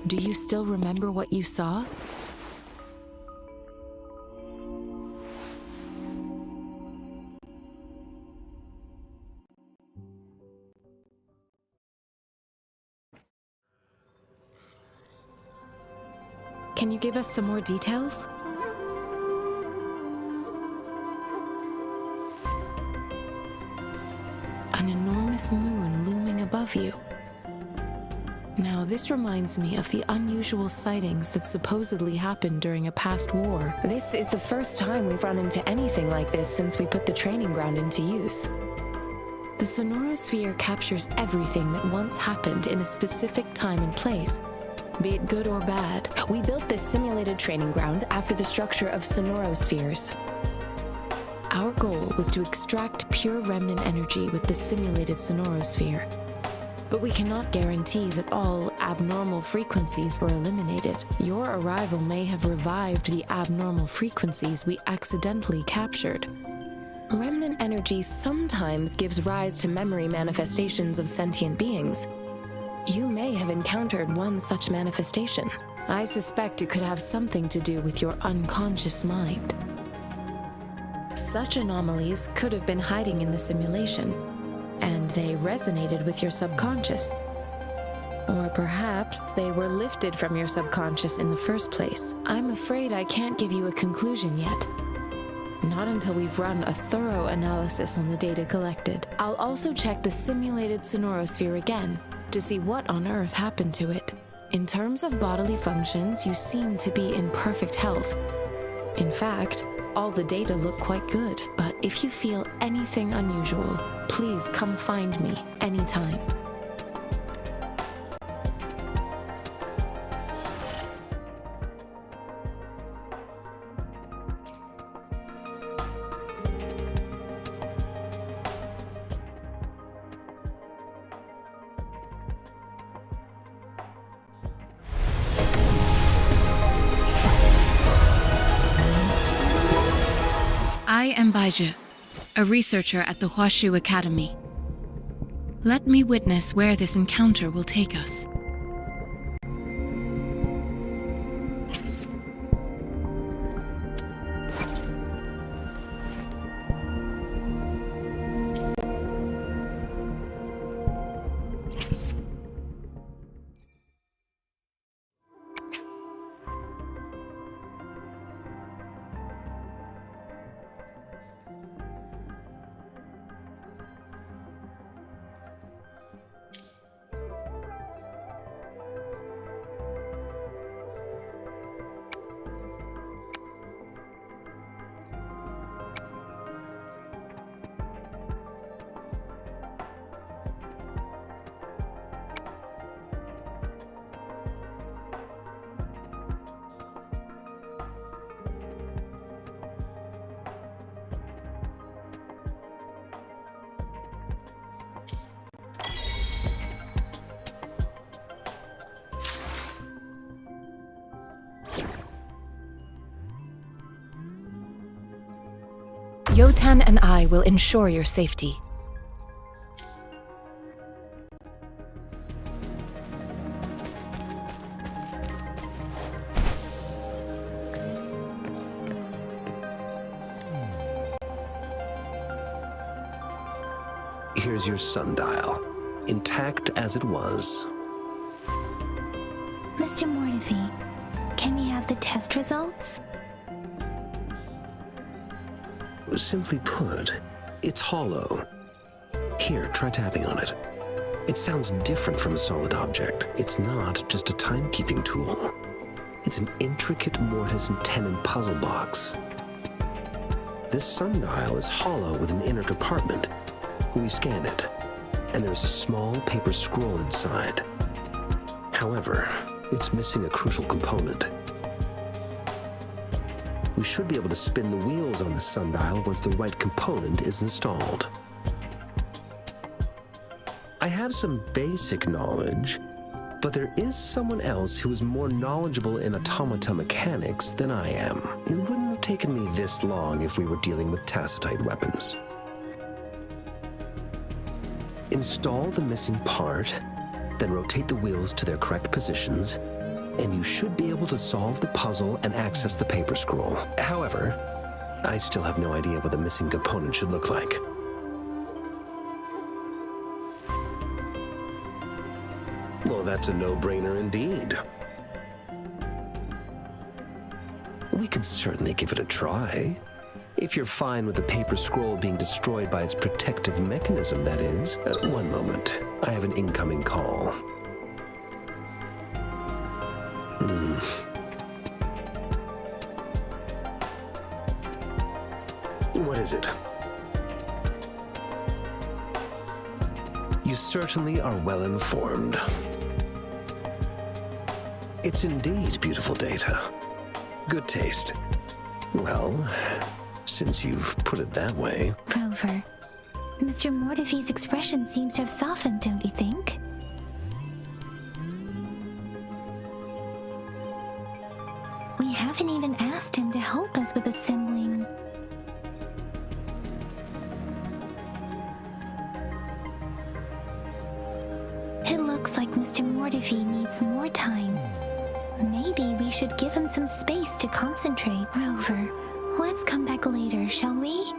do you still remember what you saw? Can you give us some more details? An enormous moon looming above you. Now, this reminds me of the unusual sightings that supposedly happened during a past war. This is the first time we've run into anything like this since we put the training ground into use. The sonorosphere captures everything that once happened in a specific time and place, be it good or bad. We built this simulated training ground after the structure of sonorospheres. Our goal was to extract pure remnant energy with the simulated sonorosphere. But we cannot guarantee that all abnormal frequencies were eliminated. Your arrival may have revived the abnormal frequencies we accidentally captured. Remnant energy sometimes gives rise to memory manifestations of sentient beings. You may have encountered one such manifestation. I suspect it could have something to do with your unconscious mind. Such anomalies could have been hiding in the simulation, and they resonated with your subconscious. Or perhaps they were lifted from your subconscious in the first place. I'm afraid I can't give you a conclusion yet. Not until we've run a thorough analysis on the data collected. I'll also check the simulated sonorosphere again to see what on earth happened to it. In terms of bodily functions, you seem to be in perfect health. In fact, all the data look quite good. But if you feel anything unusual, please come find me anytime. I am Baizhi, a researcher at the Huashu Academy. Let me witness where this encounter will take us. Yotan and I will ensure your safety. Here's your sundial, intact as it was. Mr. Mortefi, can we have the test results? Simply put, it's hollow. Here, try tapping on it. It sounds different from a solid object. It's not just a timekeeping tool. It's an intricate mortise and tenon puzzle box. This sundial is hollow with an inner compartment. We scan it, and there's a small paper scroll inside. However, it's missing a crucial component. We should be able to spin the wheels on the sundial once the right component is installed. I have some basic knowledge, but there is someone else who is more knowledgeable in automata mechanics than I am. It wouldn't have taken me this long if we were dealing with tacitite weapons. Install the missing part, then rotate the wheels to their correct positions, and you should be able to solve the puzzle and access the paper scroll. However, I still have no idea what the missing component should look like. Well, that's a no-brainer indeed. We could certainly give it a try. If you're fine with the paper scroll being destroyed by its protective mechanism, that is. One moment. I have an incoming call. What is it? You certainly are well informed. It's indeed beautiful data. Good taste. Well, since you've put it that way... Rover, Mr. Mortefi's expression seems to have softened, don't you think? We haven't even asked him to help us with assembling. It looks like Mr. Mortifi needs more time. Maybe we should give him some space to concentrate. Rover, let's come back later, shall we?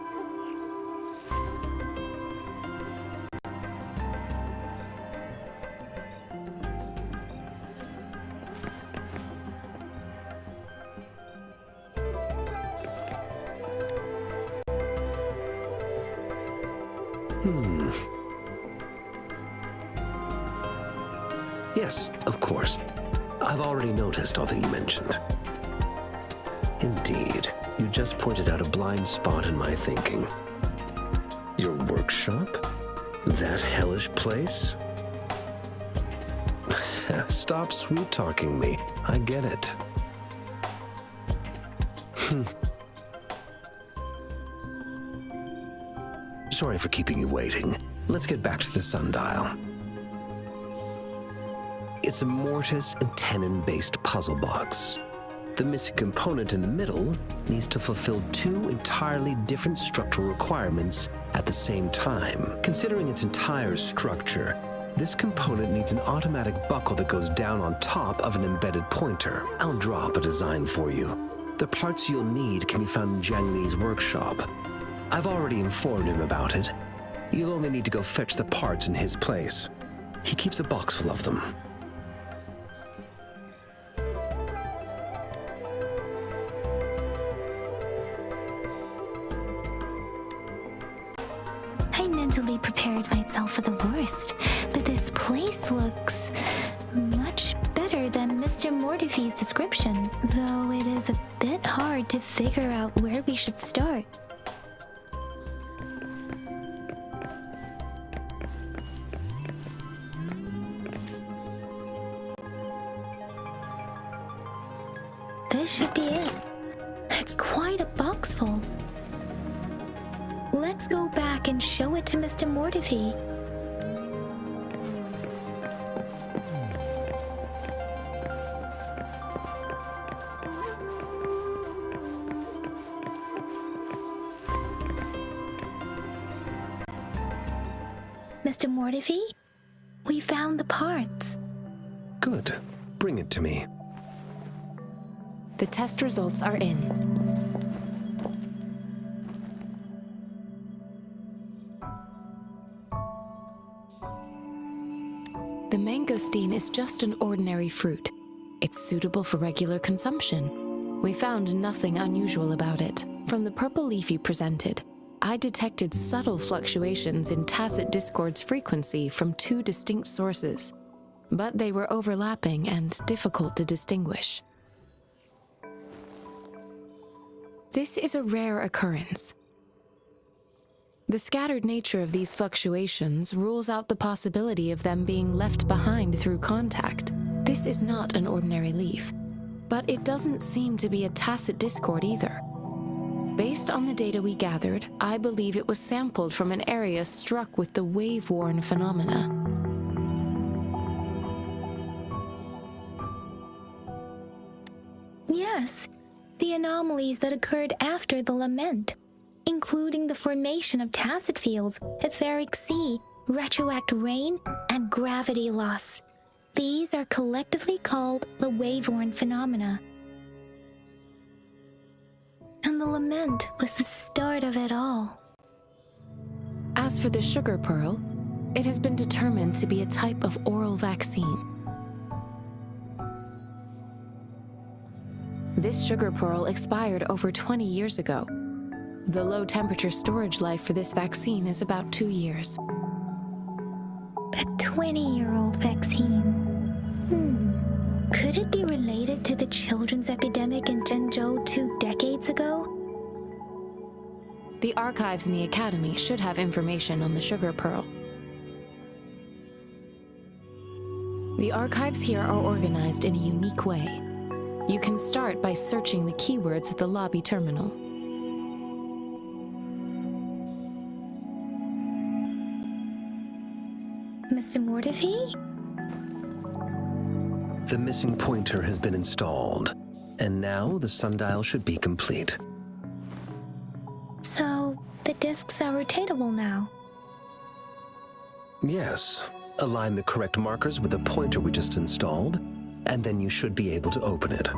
Yes, of course. I've already noticed all that you mentioned. Indeed, you just pointed out a blind spot in my thinking. Your workshop? That hellish place? Stop sweet-talking me. I get it. Sorry for keeping you waiting. Let's get back to the sundial. It's a mortise and tenon-based puzzle box. The missing component in the middle needs to fulfill two entirely different structural requirements at the same time. Considering its entire structure, this component needs an automatic buckle that goes down on top of an embedded pointer. I'll draw up a design for you. The parts you'll need can be found in Jiang Li's workshop. I've already informed him about it. You'll only need to go fetch the parts in his place. He keeps a box full of them. I mentally prepared myself for the worst, but this place looks much better than Mr. Mortifi's description, though it is a bit hard to figure out where we should start. This should be it. It's quite a box full. Let's go back and show it to Mr. Mortifi. Mr. Mortifi, we found the parts. Good. Bring it to me. The test results are in. The mangosteen is just an ordinary fruit. It's suitable for regular consumption. We found nothing unusual about it. From the purple leaf you presented, I detected subtle fluctuations in tacit discord's frequency from two distinct sources, but they were overlapping and difficult to distinguish. This is a rare occurrence. The scattered nature of these fluctuations rules out the possibility of them being left behind through contact. This is not an ordinary leaf, but it doesn't seem to be a tacit discord either. Based on the data we gathered, I believe it was sampled from an area struck with the wave-worn phenomena. Yes, the anomalies that occurred after the lament, including the formation of tacit fields, etheric sea, retroact rain, and gravity loss. These are collectively called the wave-worn phenomena. And the lament was the start of it all. As for the sugar pearl, it has been determined to be a type of oral vaccine. This sugar pearl expired over 20 years ago. The low-temperature storage life for this vaccine is about 2 years. A 20-year-old vaccine. Could it be related to the children's epidemic in Zhengzhou 2 decades ago? The archives in the Academy should have information on the sugar pearl. The archives here are organized in a unique way. You can start by searching the keywords at the lobby terminal. Mr. Mortifi? The missing pointer has been installed, and now the sundial should be complete. So, the discs are rotatable now. Yes, Align the correct markers with the pointer we just installed, and then you should be able to open it.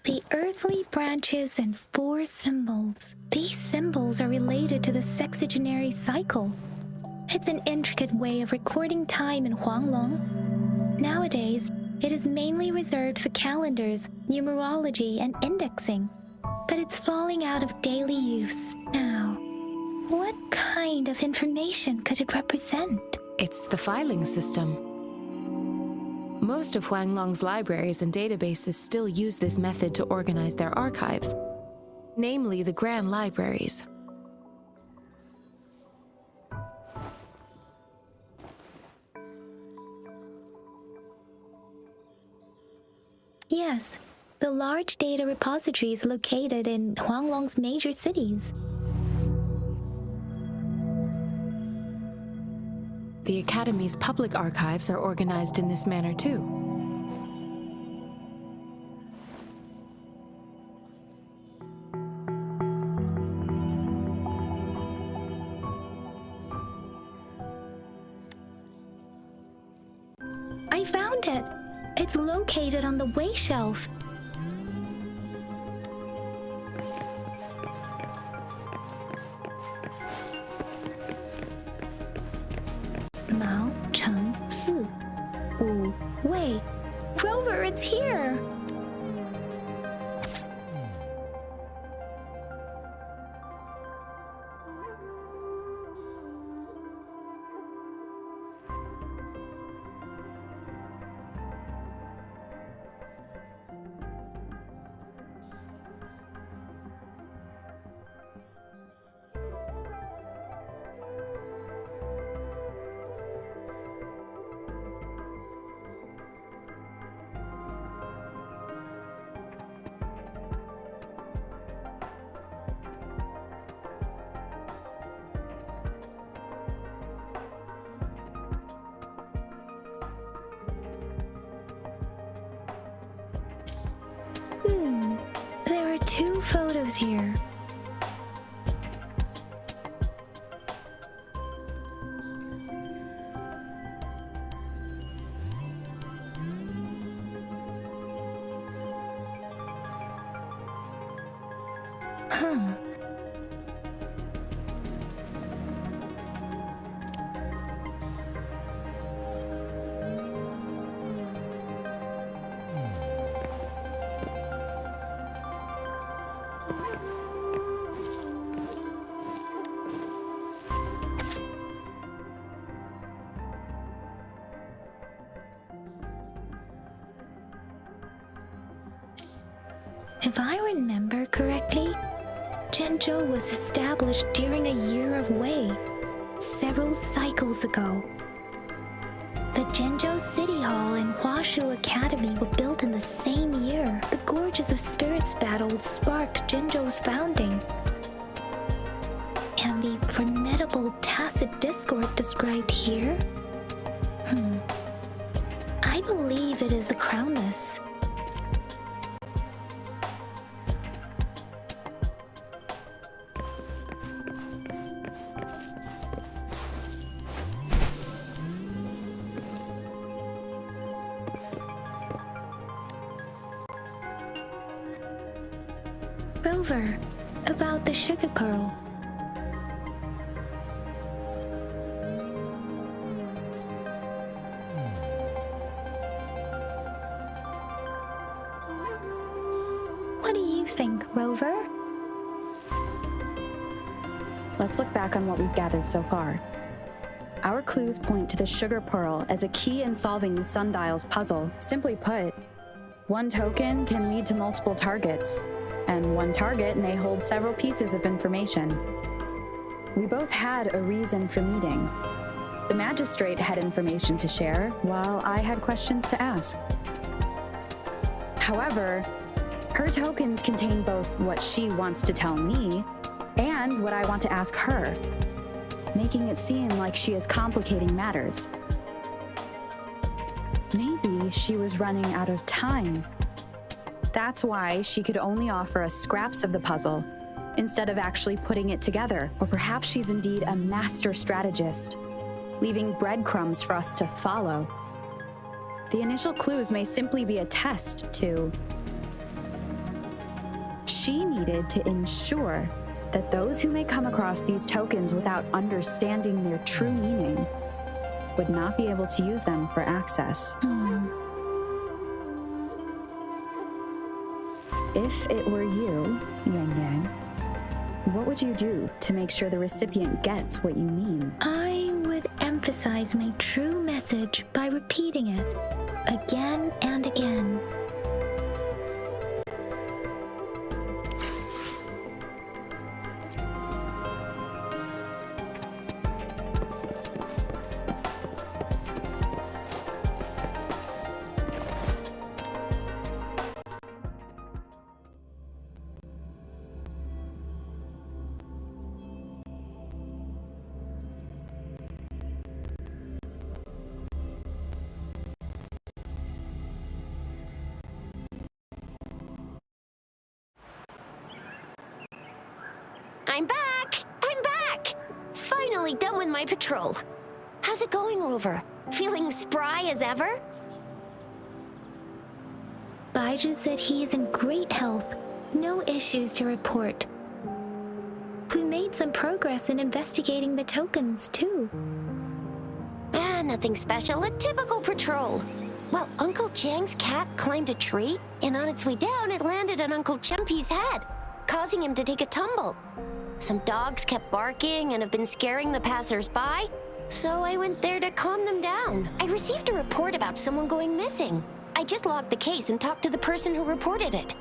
The earthly branches and 4 symbols. These symbols are related to the sexagenary cycle. It's an intricate way of recording time in Huanglong. Nowadays, it is mainly reserved for calendars, numerology, and indexing. But it's falling out of daily use now. What kind of information could it represent? It's the filing system. Most of Huanglong's libraries and databases still use this method to organize their archives, namely the Grand Libraries. Yes, the large data repositories located in Huanglong's major cities. The Academy's public archives are organized in this manner too. I found it! It's located on the way shelf. Mao Cheng Si. Wu Wei. Rover, it's here! There are 2 photos here. Huh. If I remember correctly, Zhenzhou was established during a year of Wei, several cycles ago. The Zhenzhou City Hall and Huashu Academy were built in the same year. The Gorges of Spirits battles sparked Zhenzhou's founding. And the formidable tacit discord described here? I believe it is the Crownless. Rover, about the sugar pearl. What do you think, Rover? Let's look back on what we've gathered so far. Our clues point to the sugar pearl as a key in solving the sundial's puzzle. Simply put, one token can lead to multiple targets, and one target may hold several pieces of information. We both had a reason for meeting. The magistrate had information to share, while I had questions to ask. However, her tokens contain both what she wants to tell me and what I want to ask her. making it seem like she is complicating matters. Maybe she was running out of time. That's why she could only offer us scraps of the puzzle, instead of actually putting it together. Or perhaps she's indeed a master strategist, leaving breadcrumbs for us to follow. The initial clues may simply be a test to... She needed to ensure that those who may come across these tokens without understanding their true meaning would not be able to use them for access. If it were you, Yang Yang, what would you do to make sure the recipient gets what you mean? I would emphasize my true message by repeating it again and again. I'm back! I'm back! Finally done with my patrol. How's it going, Rover? Feeling spry as ever? Baiju said he is in great health. No issues to report. We made some progress in investigating the tokens, too. Nothing special. A typical patrol. Well, Uncle Chang's cat climbed a tree, and on its way down, it landed on Uncle Chempi's head, causing him to take a tumble. Some dogs kept barking and have been scaring the passers-by, so I went there to calm them down. I received a report about someone going missing. I just logged the case and talked to the person who reported it.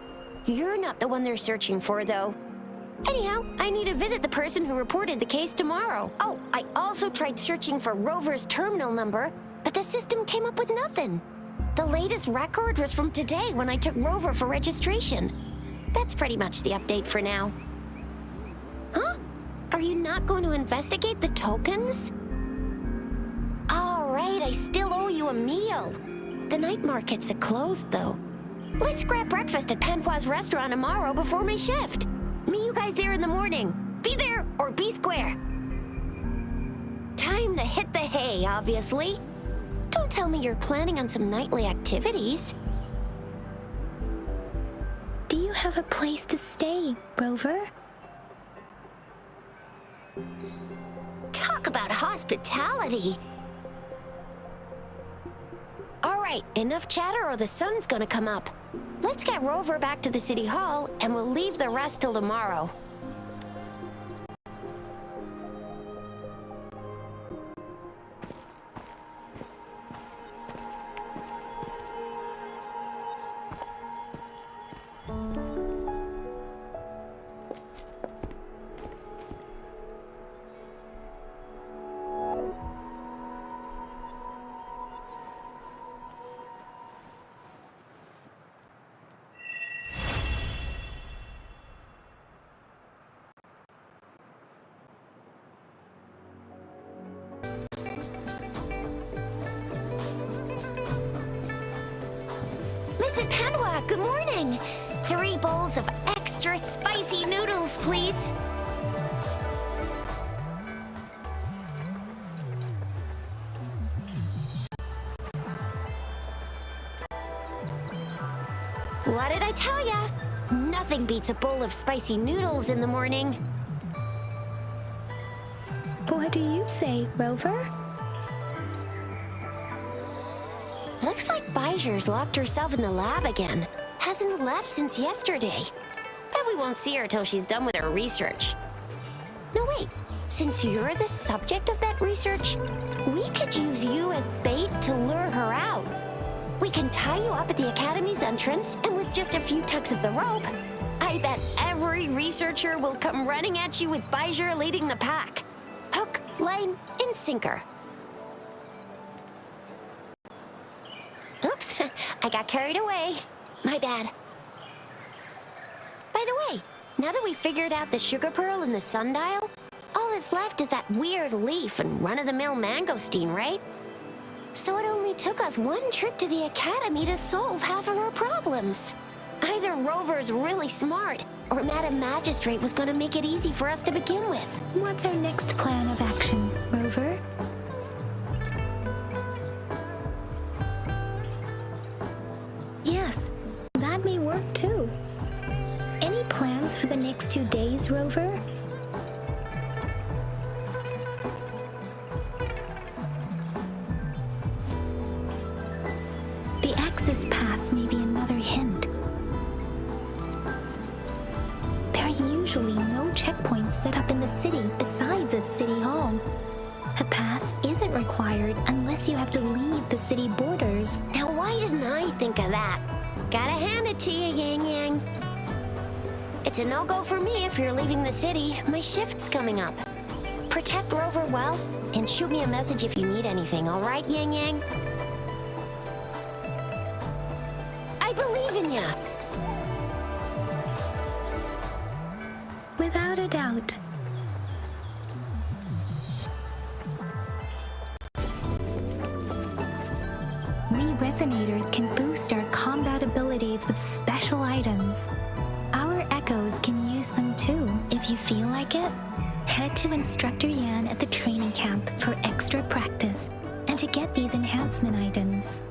You're not the one they're searching for, though. Anyhow, I need to visit the person who reported the case tomorrow. Oh, I also tried searching for Rover's terminal number, but the system came up with nothing. The latest record was from today when I took Rover for registration. That's pretty much the update for now. Huh? Are you not going to investigate the tokens? All right, I still owe you a meal. The night markets are closed, though. Let's grab breakfast at Panhua's restaurant tomorrow before my shift. Meet you guys there in the morning. Be there or be square. Time to hit the hay, obviously. Don't tell me you're planning on some nightly activities. Do you have a place to stay, Rover? Talk about hospitality. All right, enough chatter or the sun's gonna come up. Let's get Rover back to the city hall, and we'll leave the rest till tomorrow. Mrs. Panhua, good morning. 3 bowls of extra spicy noodles, please. What did I tell ya? Nothing beats a bowl of spicy noodles in the morning. What do you say, Rover? Looks like Baiju's locked herself in the lab again. Hasn't left since yesterday. Bet we won't see her till she's done with her research. No, wait. Since you're the subject of that research, we could use you as bait to lure her out. We can tie you up at the Academy's entrance, and with just a few tugs of the rope, I bet every researcher will come running at you with Baiju leading the pack. Hook, line, and sinker. Oops, I got carried away. My bad. By the way, now that we figured out the sugar pearl and the sundial, all that's left is that weird leaf and run-of-the-mill mangosteen, right? So it only took us one trip to the academy to solve half of our problems. Either Rover's really smart, or Madam Magistrate was gonna make it easy for us to begin with. What's our next plan of action, Rover? Yes, that may work too. Any plans for the next 2 days, Rover? The access pass may be another hint. There are usually no checkpoints set up in the city besides at City Hall. A pass isn't required unless you have to leave the city borders. Now why didn't I think of that? Gotta hand it to you, Yang Yang. It's a no-go for me if you're leaving the city. My shift's coming up. Protect Rover well, and shoot me a message if you need anything, all right, Yang Yang? I believe in ya! Without a doubt. We Resonators can boost our combat abilities with special items. Our Echoes can use them too, if you feel like it. Head to Instructor Yan at the training camp for extra practice and to get these enhancement items.